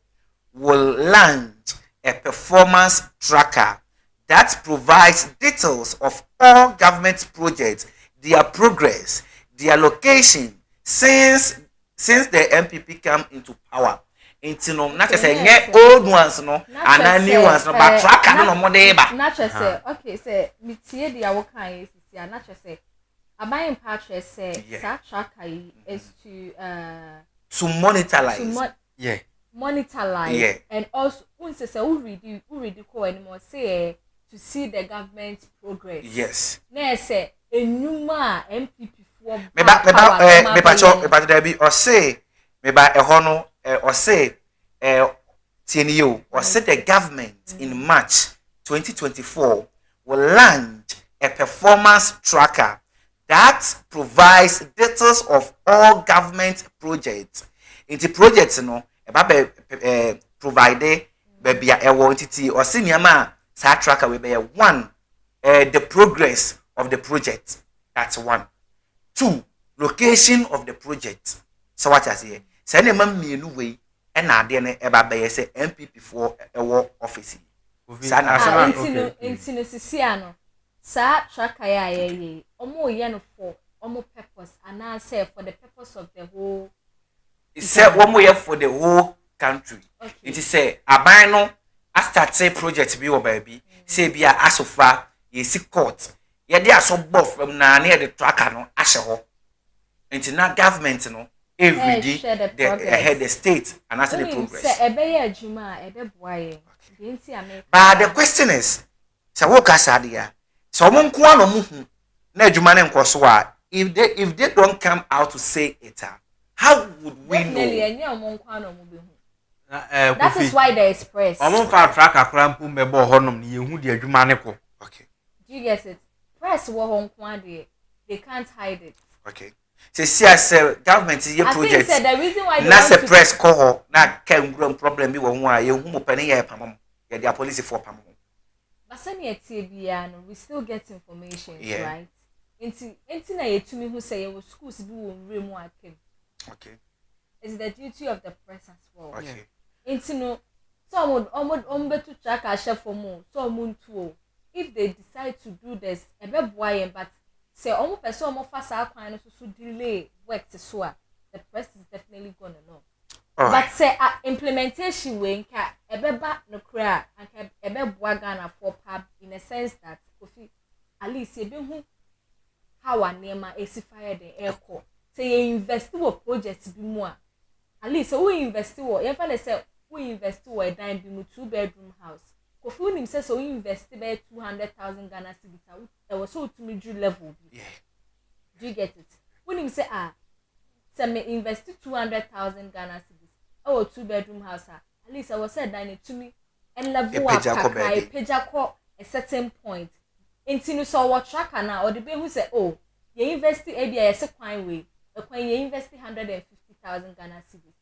will launch a performance tracker that provides details of all government projects, their progress, their location since the MPP came into power. Into no, not just say old ones no, and new ones no, but tracker no more day ba. Not just say okay, say me tie the awokan is here. Not just say abayin patch say that tracker is to monetize. Monetize. And also when say who read call anymore say to see the government progress. Yes. Na say enuma MPP for me ba there be or say me ba ehono or say TNU or say the government in March 2024 will launch a performance tracker that provides details of all government projects. Into projects no provide baby a entity or senior man sa tracker will be one the progress of the project. That's one. Two, location of the project. So what I say? Say na mam mienu we e na ade ne e ba be say MPP for ewo office. Sa na intino sisia no. Sa tracker ya ye. Omo ye no for omo purpose and I say for the purpose of the whole. It say omo ye for the whole country. Okay. It is say aban no a start say project bi wo ba bi. Say bia asofa ye si court. Ye dey aso bof from na na the tracker no ahye ho. Enti na government no every day the state and answer the progress. But the question is, so what kasadia? So monkuwa no muhu na adwuma ne nkoso a if they don't come out to say it, how would we know? That is why they express. Track akra mpum be bo honom ne yehu de adwuma ne ko. Okay. Do you get it? Press wo honkwa they can't hide it. Okay. Say government is your project. I think the reason why that's a press call na can problem bi wo ho a ye hu mo pani ye pamam. Ye dia police for pamam. But send ye TBA no we still get information, right? Inti na ye tumi hu say your schools bi wo nre mu akem. Okay. It's the duty of the press as well. Okay. Inti no so omo betu track a chef for mo so omo ntuo if they decide to do this, but say almost person almost fast so delay work to so the press is definitely gonna know. But say implementation way ebeba no cry and ebeboa Ghana for pub in a sense that Kofi at least who how our name is fire the airco. Say you invest in projects be more. At least we invest in what if say we invest in a dime be 2-bedroom house. Kofi himself so we invest about 200,000 Ghana cedis. That was so to middle level. Yeah. Do you get it? When him say say me invest 200,000 Ghana cedis. Oh, 2-bedroom house. At least I was said that to me and level up a certain point. Until so what tracker now or the baby who say, oh, you invest ABS a quine way, a coin you invest 150,000 Ghana cedis.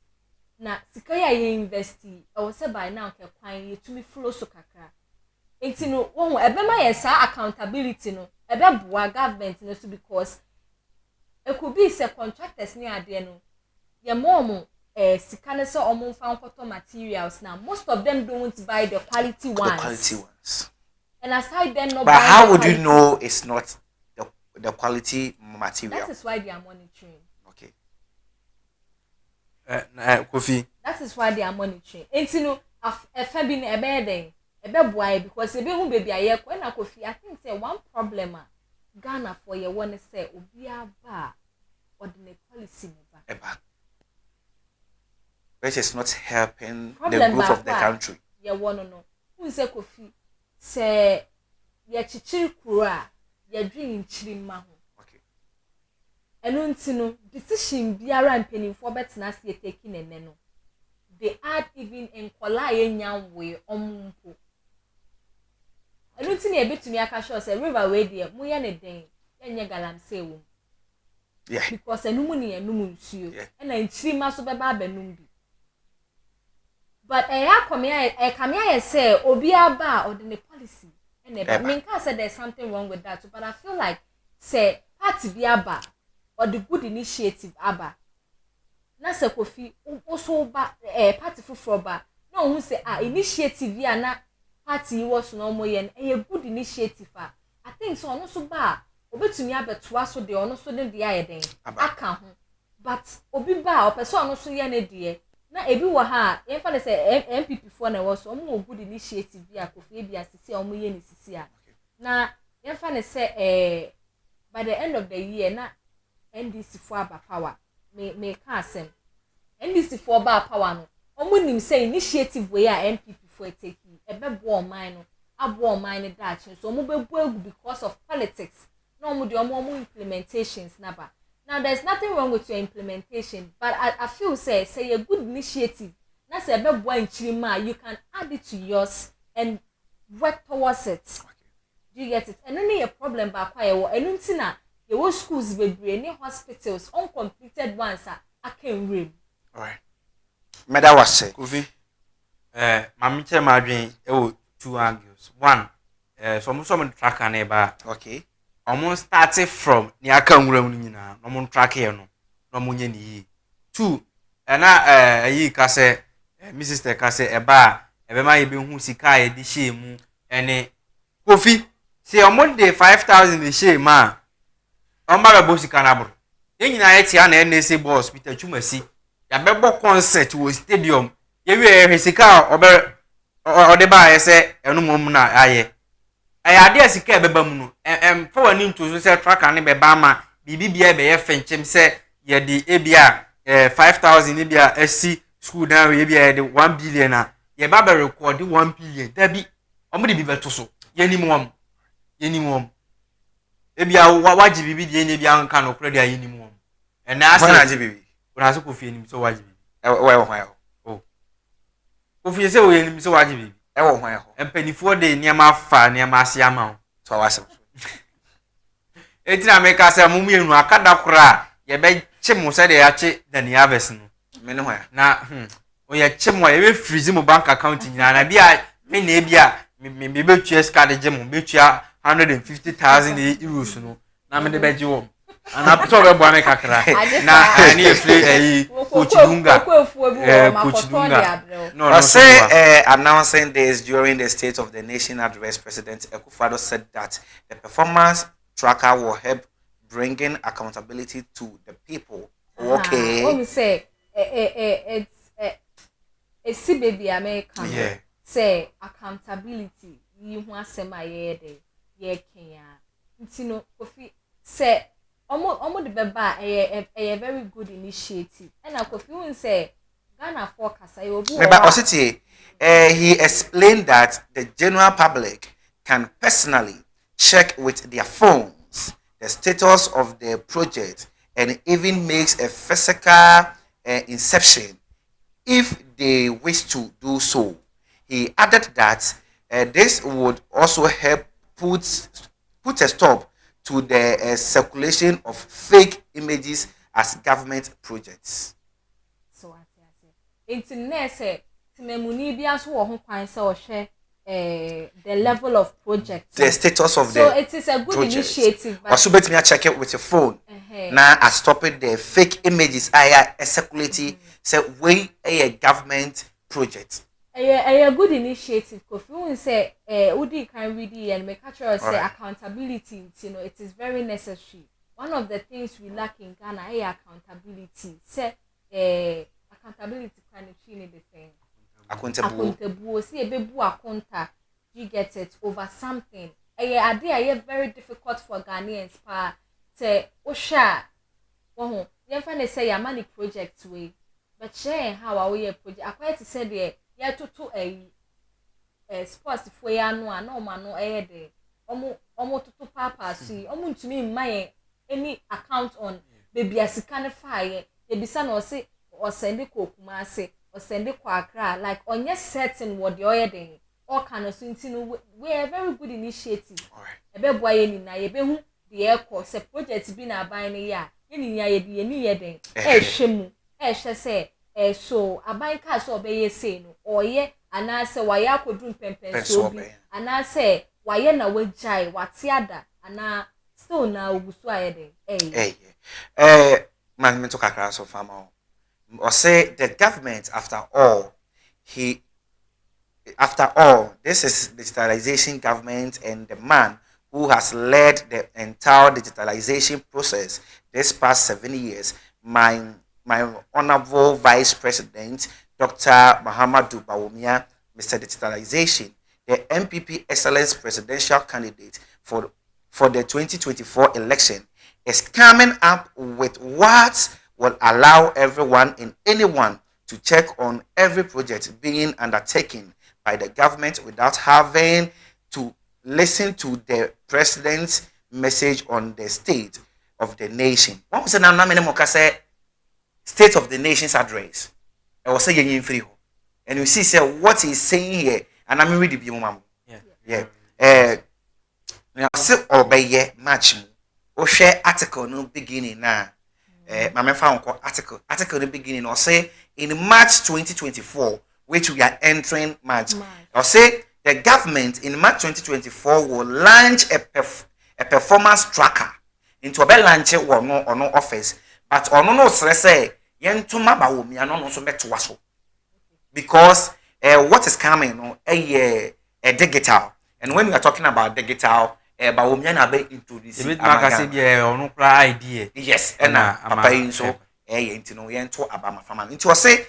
Now, Sikaya you invest, I was said by now, quine you to me flow so kakra. Until no, a bema accountability no, a bebwa government no, because it could be say contractors near the no, your mom. Sikanese omo found cotton materials now. Most of them don't buy the quality ones. And aside them not. But how would you know it's not the quality material? That is why they are monitoring. Okay. Kofi. That is why they are monitoring. And you know, if I been a bed because if you baby a when I Kofi, I think say one problem Ghana for you want to say obia ba or the policy ba. Which is not helping the growth of the country. Yeah, wanna know. Who say Kofi? Say, ya chichiri kura, ya dream chiri mahu. Okay. And untino, decision biara and penny for better nas ye taking a neno. They add even in kola yan way omumpo. And untini a bit to me akasho say river way dear, muya ne den, yan galam say wom. Yeah. Because a numuni and numun see and I chiri maso baba benumbi. But come here say obia ba or the policy and I mean said there's something wrong with that, but I feel like say party biaba or the good initiative aba na say Kofi also ba party for ba no who say initiative ya na party was no more yen a good initiative. I think so no so ba obetumi abeto so de ono so de dia yeden aka ho but obi ba o person no so ye na de na ebi wo ha yemfa na say MPP for na wo so mo good initiative bi Kofi bi asisi o mo ye ni sisi a na yemfa na say by the end of the year na NDC for aba power me ka asem NDC for aba power no o mo nim say initiative we a MPP for take ebe bo man no abo man ne da chin so mo be bo because of politics no mo de o mo implementations na ba. Now there's nothing wrong with your implementation, but I feel say a good initiative. Na say be boy in chirima, you can add it to yours and work towards it. Okay. Do you get it? And only a problem ba kwa yewo. And untina yewo schools bebre ni hospitals uncompleted ones I can read. All right. Meda wase. Kofi. Mami che madwen two angles. One, some track an eba. Okay. Almost started from ni aka nwura mu nyina no mo track here no no mo nye ni. Two, na yi ka se mi sister ka se eba ma ye be hu sika ye di she mu ene Kofi say omo de 5,000 de she ma on ba bo sika na bro ye nyina ye tia na NSA boss Peter Chumasi ya be bo concert wo stadium ye we sika o de ba ye se enu mom na aye ade asika ebeba mu no for wani nto so say tracker ne beba ma bibibia be ye fenchem say ye di ebia 5,000 ebia asi school down we ebia de 1 billion na ye ba be record 1 billion dabi omo de bibeto so ye ni mom ebia waji bibi de ne bia nka no kura de ye ni mom na asa waji bibi una so Kofi ni so waji bibi oh Kofi say o ye ni so waji bibi ewo hwan ho empanifo de niam fa niam ase ama ho to awase etina me ka say mumu enu akada kura ye be chim so de ya chi dani harvest no me ne hwan na o ye chim wa ye be freeze mo bank account nyina na bia me na bia me be tua card je mo be tua 150,000 euros no na me de be je wo ana pito be bua me kakra na ani efre coach Dunga coach Dunga no say announcing this during the State of the Nation address, President Akufo-Addo said that the performance tracker will help bringing accountability to the people. Okay. Say it's baby American. Yeah. Say accountability. You want say my ye Kenya. Ntino Kofi say almost the beba a very good initiative. And I Kofi won't say Ghana forecast. I will he explained that the general public can personally check with their phones the status of the project and even makes a physical inception if they wish to do so. He added that this would also help put a stop to the circulation of fake images as government projects. So I say, internet say, Timemuni bias wo ho kwan say o hwe the level of project. The status of so the it is a good project. Initiative. But also bet me check it with your phone. Now I stop it the fake images I circulating say we a government project. A good initiative because we say Udi can read and make sure say accountability, you know, it is very necessary. One of the things we lack in Ghana is accountability. Say accountability kind of change the thing. Accountable. See a baby accountable. You get it over something. Idea very difficult for Ghanaians. Say Osha. Oh, you find say your money project way, but share how are we a project? I quite say there. Yeah, to a sports for ya no man no de omo to papa see omo to me my any account on baby asikane fire e bisa no say or send it kokuma say or send it kwa Accra like on your certain what the oil den all kind of things we are very good initiative e be boy ni na ye be hu the air course project bi na ban ni ya ni nya ye di ni ye den e hwemu e hwe say so abanka so obeye say no oye anase waye akodun pempen so bi anase waye na wajai watiada ana still na ogusu ayede man me to kakra so fama or say the government after all this is digitalization government and the man who has led the entire digitalization process this past 7 years my honorable Vice President, Dr. Muhammadu Bawumia, Mr. Digitalization, the MPP Excellence Presidential Candidate for the 2024 election, is coming up with what will allow everyone and anyone to check on every project being undertaken by the government without having to listen to the president's message on the state of the nation. What was the State of the Nation's address? I was saying free, and you see, say what he's saying here, and I'm reading the mom. Yeah. Now, say obey match. Or share article no beginning now. My found article the beginning. Or say in March 2024, which we are entering March. Or say the government in March 2024 will launch a performance tracker into a bell launch or no office. But on no say yentuma bawomi ano no so beto waso because what is coming no a digital, and when we are talking about digital bawomi na be introduce idea yes and papa yin so yentino yento abama fama nti o say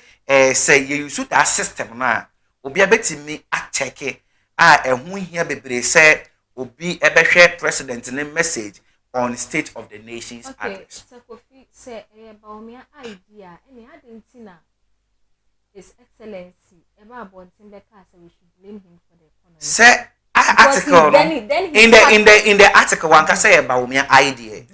you use that system na obi abetimi ateke ehun hia bebre say obi ebehwe president ne message on State of the Nation's address. So Kofi say about my idea, and I didn't see His Excellency about Bontembeka, so we should blame him for the economy. Say article in the article one can say about my idea.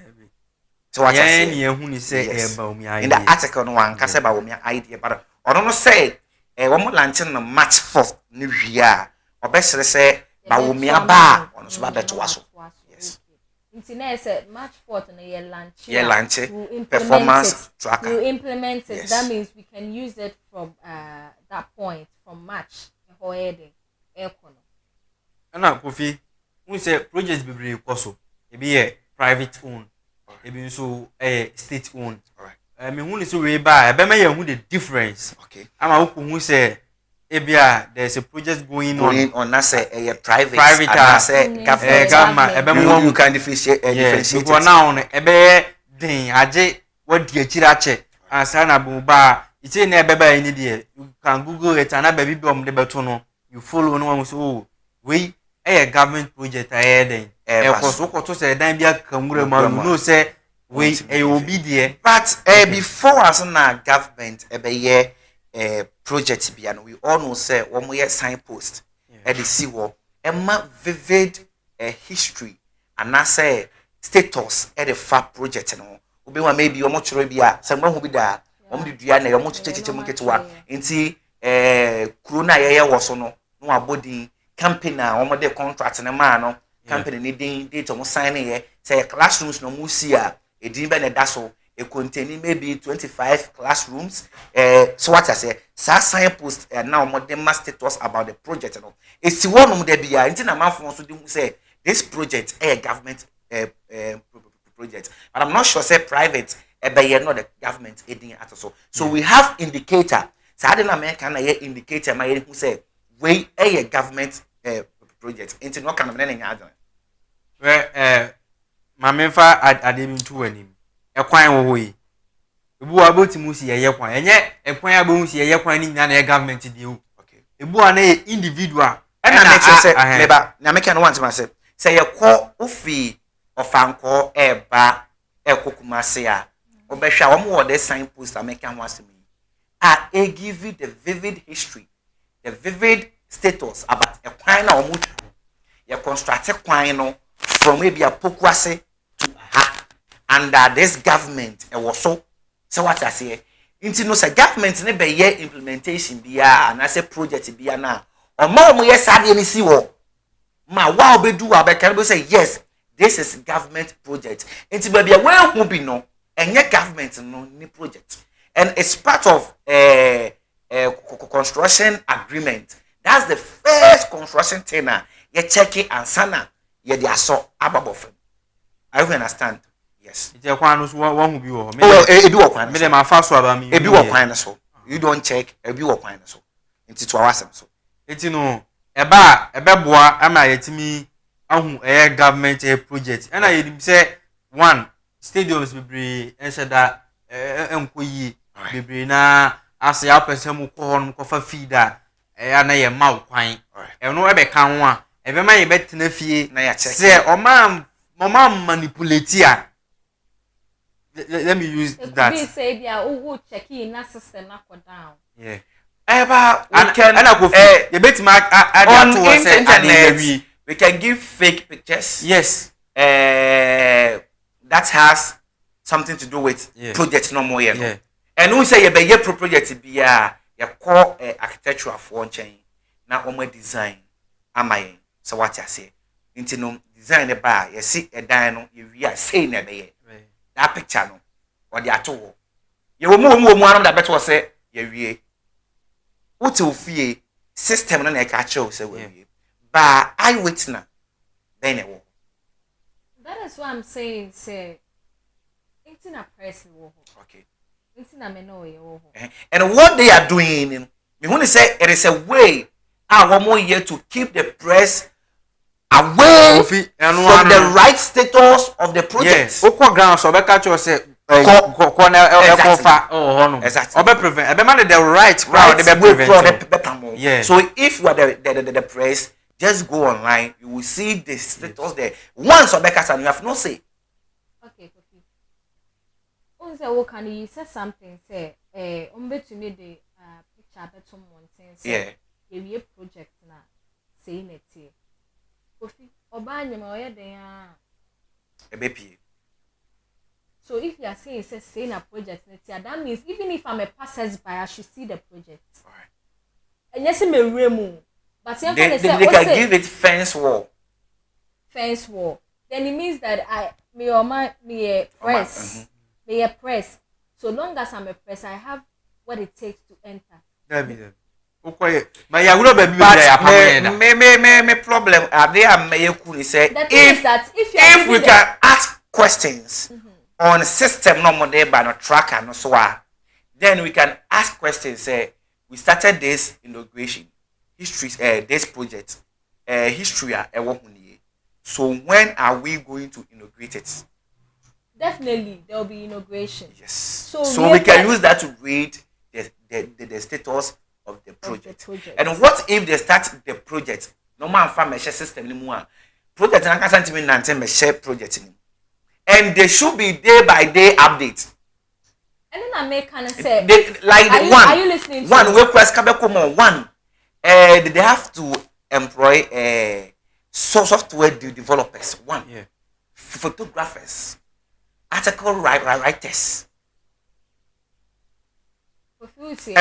So what I say about my idea. In the article one can say about my idea, but I don't say one more launching on March 4th New Year. Or best say about me ba on so better to us. Internet said March 4th and a launch. Yeah, launch performance tracker. You implement it. Yes. That means we can use it from that point from March. And now, Kofi, we say projects be very possible. It be a private owned. ebi nso state owned. Alright. Me who is we buy, be me who the difference. Okay. Ama who say ebia there's a project going on na say private and say government you can differentiate because now ebe den age what the chirache ansa na bu ba ite na ebe ba ni de you can google it and baby be om de beto no you follow no one so we government project den cause we to say dan bia kamura ma you know say we obi there but before as na government ebe project bia no we all know say one more signpost e dey see wo e ma vivid history and na say status e dey fa project no obi wa maybe omo choro bia say mo hu bi da omo di dua na omo chicheche mu ketewa nti kuro na ye wo so no no abodi campaign na omo dey contract na ma no campaign ni din date omo sign ye say classrooms no mu si a edin be na da so a containing maybe 25 classrooms. So what I say, signpost now more them status about the project. It's one of them be until a month also say this project a government project, but I'm not sure say private but not the government aiding at all. So we have indicator. So I don't American indicator my who say we a government project. Into no kind of anything other. Well, my member adding to him. Ekwan wo yi ebu abotimu si ye kwan enye ekwan abomu si ye kwan ni nyina na government di o okay ebu ana individual na make sure say meba na make no want to say ye ko ofi ofanko eba ekokumase a obehwa wo mo the signpost American ho asemi a give you the vivid history, the vivid status about ekwan na wo mo ye construct kwan no from maybe a pokuase to under this government was so what I say into no say government ne be year implementation bia and I say project bia na o ma mo yes ade ni si wo ma wa obedu wa be can be say yes this is government project into bia we hu bi no enye government no ni project and it's part of construction agreement. That's the first construction tenor you check it and sana ye dey aso ababofem. I don't understand. Yes. It's a kwan so one who be wo. Well, e bi wo kwan. Me dem afa so aba me. E bi wo kwan so. You don't check, e bi wo kwan so. Nti to awasem so. Enti no ebeboa ama yetimi ahu government project. And I say one stadiums bebre ensheda enkoyi bebre na ase apese mu ko honum ko fa feeder na ye ma kwan. E no ebe kan ho a ebe ma ye betena fie na ya check. Say mama manipulate a let me use that. Be say dia who check in na system na go down. Yeah. We can you bet my on internet we can give fake pictures. Yes. That has something to do with project no more. Yeah. And we say you be your project be you call architectural for chain na omo design amaye. So what I say into no design the bar you see a dan no you say na be that picture no or the ato you wo mo that better say you wie what you feel system na catch you say we ba I witness then it. That is what I'm saying say it's in a press wo. Okay. It's in a meno wo. And what they are doing me want to say it is a way one more year to keep the press away from the right status of the project. Yes. Okwa ground so be catch you say exactly. Obe prevent. Ebe man the right crowd they be prevent. Yeah. So if you are the press, just go online. You will see the status there. Once Obe catch and you have no say. Okay. On say what can you say something say to me the picture better mountain say yeah project na saying it here. Kofi oba nyama oye den a. So if you are saying a project, that means even if I'm a passersby, I should see the project. Alright. And yes, me remove. But they can give it fence wall. Fence wall. Then it means that me a press. Me a press. So long as I'm a press, I have what it takes to enter. That be them. Okay. But ya would be me problem. Are they a may say if we can ask questions on system no more there by no tracker no so then we can ask questions. Say we started this inauguration history, this project, history. So when are we going to inaugurate it? Definitely, there will be inauguration. Yes. So we can use that to read the status of the project. And what if they start the project? No man farm a system anymore. Project and I can't even share project in. And there should be day by day updates. And then I make kind of say, are you listening to one work press one? They have to employ software developers. One, photographers, article writers. Publishers,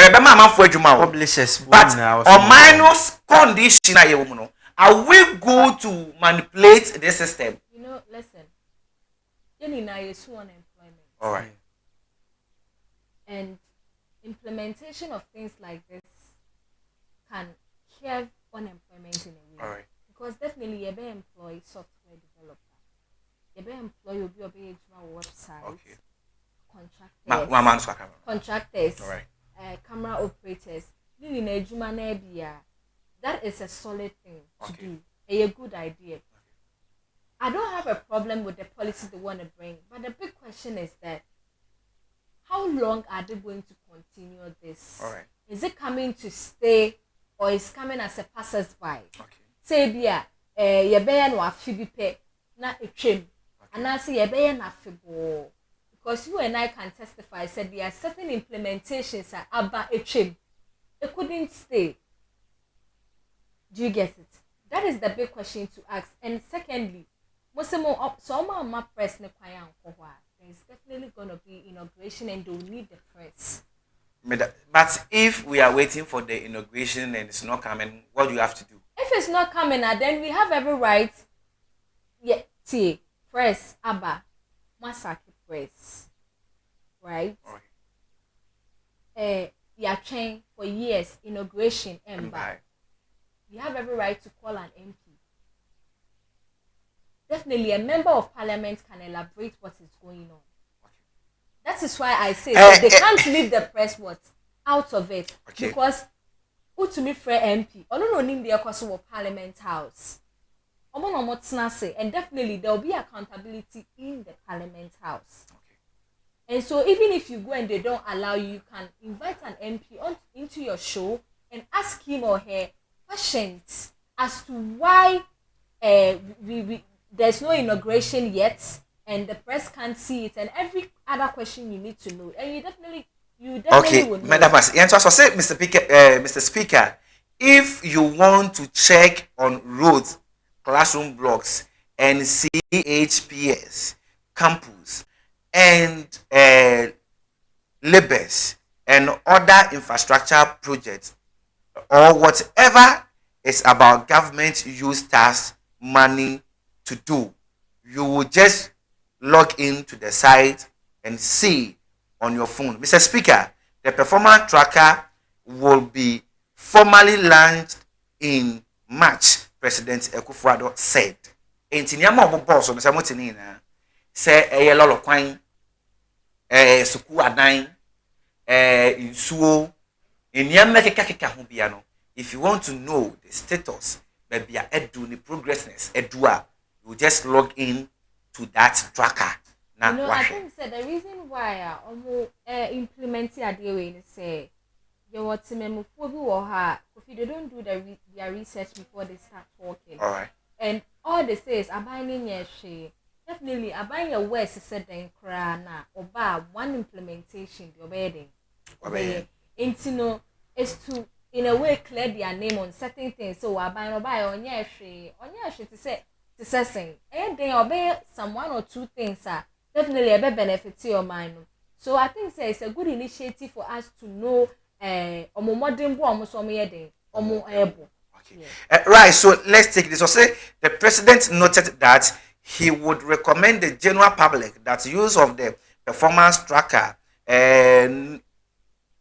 but on minus condition, are we going to manipulate the system? Listen. You know, you're unemployment. All right. And implementation of things like this can curb unemployment in a way. All right. Because definitely you better employ software developer. You better employ your website. Okay. Contractors. All right. Camera operators. That is a solid thing to do. A good idea. I don't have a problem with the policy they want to bring, but the big question is that how long are they going to continue this? All right. Is it coming to stay or is coming as a passers-by? Okay. Say you bear no afibipe na etwem and I say you bear na afibo because you and I can testify said there are certain implementations that aba etwem it couldn't stay. Do you get it? That is the big question to ask. And secondly, so press there's definitely going to be inauguration and they'll need the press. But if we are waiting for the inauguration and it's not coming, what do you have to do? If it's not coming, then we have every right. Yeah, press, Masaki press, right? Yeah, trained for years, inauguration, and you have every right to call an MP. Definitely, a member of parliament can elaborate what is going on. That is why I say they can't leave the press out of it. Because to me, for MP, or no name the of Parliament House. And definitely there will be accountability in the Parliament House. And so even if you go and they don't allow you, you can invite an MP into your show and ask him or her questions as to why there's no inauguration yet and the press can't see it, and every other question you need to know, and you definitely would know. Madam, say, Mr. Speaker, if you want to check on roads, classroom blocks, and CHPS, campus, and labors, and other infrastructure projects, or whatever is about government use tax money to do, you will just log into the site and see on your phone. Mr. Speaker, the performance tracker will be formally launched in March, President Akufo-Addo said. Entinyama obo boss on samotini na say lolo kwan suku adan insuo enyama keka ho bia no. If you want to know the status, maybe edu the progressness edua, you just log in to that tracker. Now, I think the reason why implementing a deal in say you want to move if they don't do their research before they start talking. All right. And all they say is abiding your share. Definitely abiding your words said then crana or one implementation the obeying. Intino is to in a way clear their name on certain things. So abiding obey on your share to say and they obey some one or two things definitely a benefit to your mind. So I think it's a good initiative for us to know right, so let's take this. So say the president noted that he would recommend the general public that use of the performance tracker and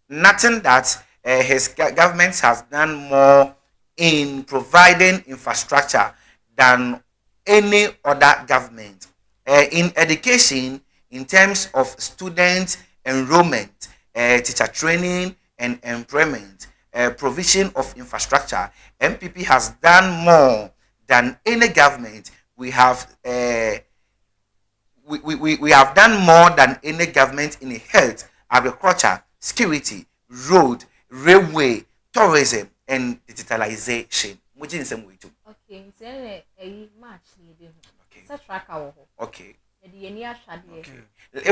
nothing that his government has done more in providing infrastructure than any other government. In education, in terms of student enrollment, teacher training and employment, provision of infrastructure, MPP has done more than any government. We have we have done more than any government in health, agriculture, security, road, railway, tourism, and digitalization. Which is the same way too. Okay, so a match needed. Okay. Such track our Okay. Okay.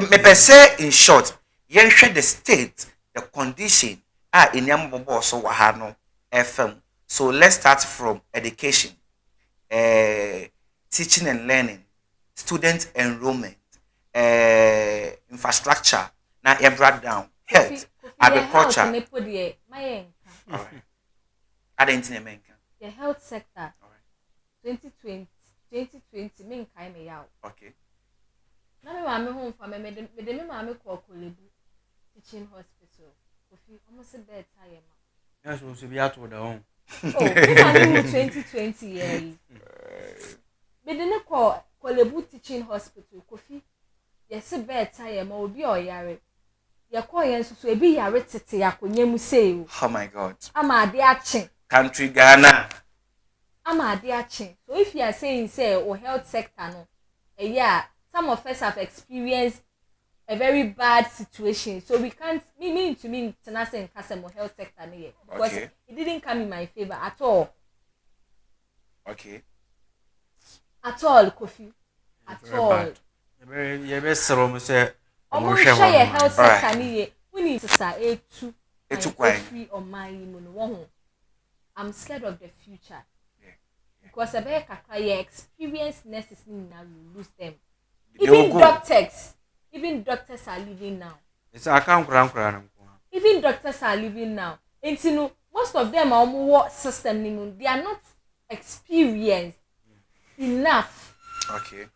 Me per se, in short, yen share the state, the condition, in Yambo so wahano FM. So let's start from education, teaching and learning, student enrollment, infrastructure, now a breakdown, health, agriculture. Alright. I didn't know the health sector. 2020 me kind me out. Okay. Now me mama home for me de me mama call Kolebu teaching hospital. Kofi almost a bed time. Yes, we should be out with the home. Oh, me mama 2020 yeah. Me de call Kolebu teaching hospital. Kofi yes a bed time obi oyare. Ya call yen so ebi yare tete akonya mu say. Oh my God. Ama ade ache. Country Ghana. Ama ade ache. So if you are saying say o health sector no, yeah, some of us have experienced a very bad situation. So we can't me tenase in Kasemo health sector no yet because Okay. it didn't come in my favor at all. Okay. At all, Kofi. At Very all. bad. You be slow, say. Omo share your health Alright. sector no yet. We need to say etu. Etu kwan. Free on my no. I'm scared of the future. Yeah. Because I your experienced nurses now you lose them. They will go. Even doctors are leaving now. It's a cram. Even doctors are leaving now. And you know, most of them are more system. They are not experienced enough. Okay.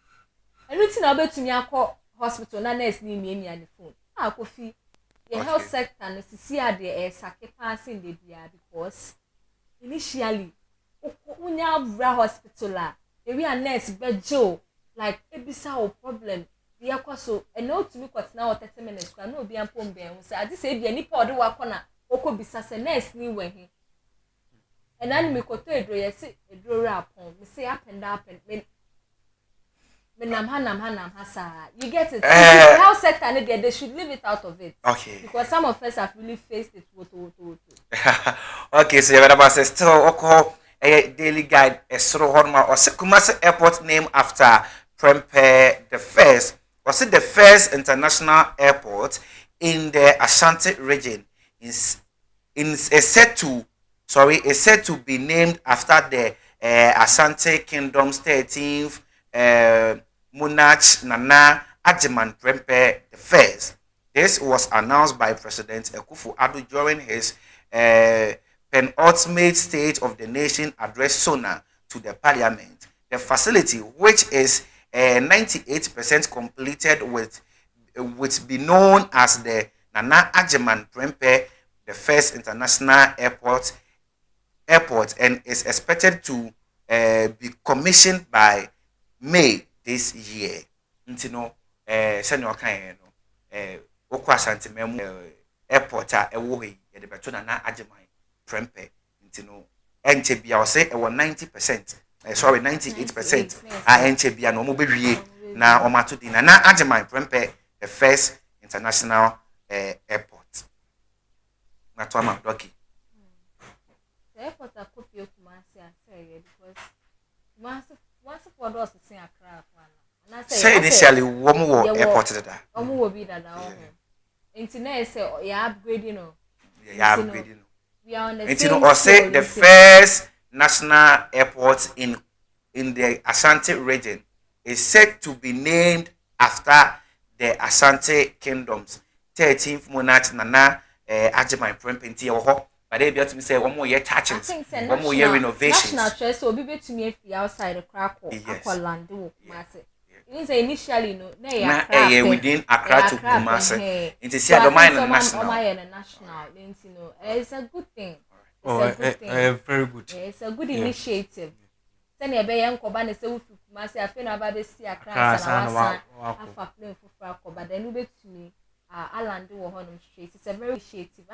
And we now bet to me call hospital na nurse ni me on the phone. Kofi, the health sector no see how they sacrificing the dia because initially unya bra hospital we are nurse bejo like ebisa o problem we so and no to me kwat na 30 minutes kwa no obi ampom ben say ade say bia nipa ode wa kona okobisa say nurse ni wehi and then me koto edro yes edro rapon me say up and Nam hasa. You get it? Health sector they should leave it out of it. Okay. Because some of us have really faced it. Okay, so you're about to still a daily guide Esro Horma or Kumasi Airport named after Prempeh the first. Was it the first international airport in the Ashanti region? Is said to be named after the Ashanti Kingdom's 13th monarch Nana Ajiman Prempeh the first. This was announced by President Akufo-Addo during his penultimate State of the Nation address SONA to the Parliament. The facility, which is 98% completed, would be known as the Nana Ajiman Prempeh the first international airport, and is expected to be commissioned by May this year. Ntino senior kan no okwa Ashanti memu airport a ewo he ye de beto na Ajiman Prempeh ntino enche bia o say e 90% 98% a enche bia no mo bewie na o mato di na Ajiman Prempeh the first international airport na to am doki the airport a copy of Kumasi say because once for those to sing Accra and I say initially wo airport that will be that internet say you upgrading no upgrading. We are on the and or say the first national airport in the Ashanti region is said to be named after the Ashanti Kingdom's 13th monarch Nana Ajiman Prempeh nti ho but they be to me say one more year touching one more year renovation national choice so be to me outside the crack or land wo Kumasi. It is initially no na within Accra to Kumasi. It is here the national. It's a good thing. Very good. It's a good initiative. Send a bay and Kobani say Kumasi, I feel about the sea Accra and afa plane for but then we bet to me island wɔ hɔnom straight. It's a very initiative.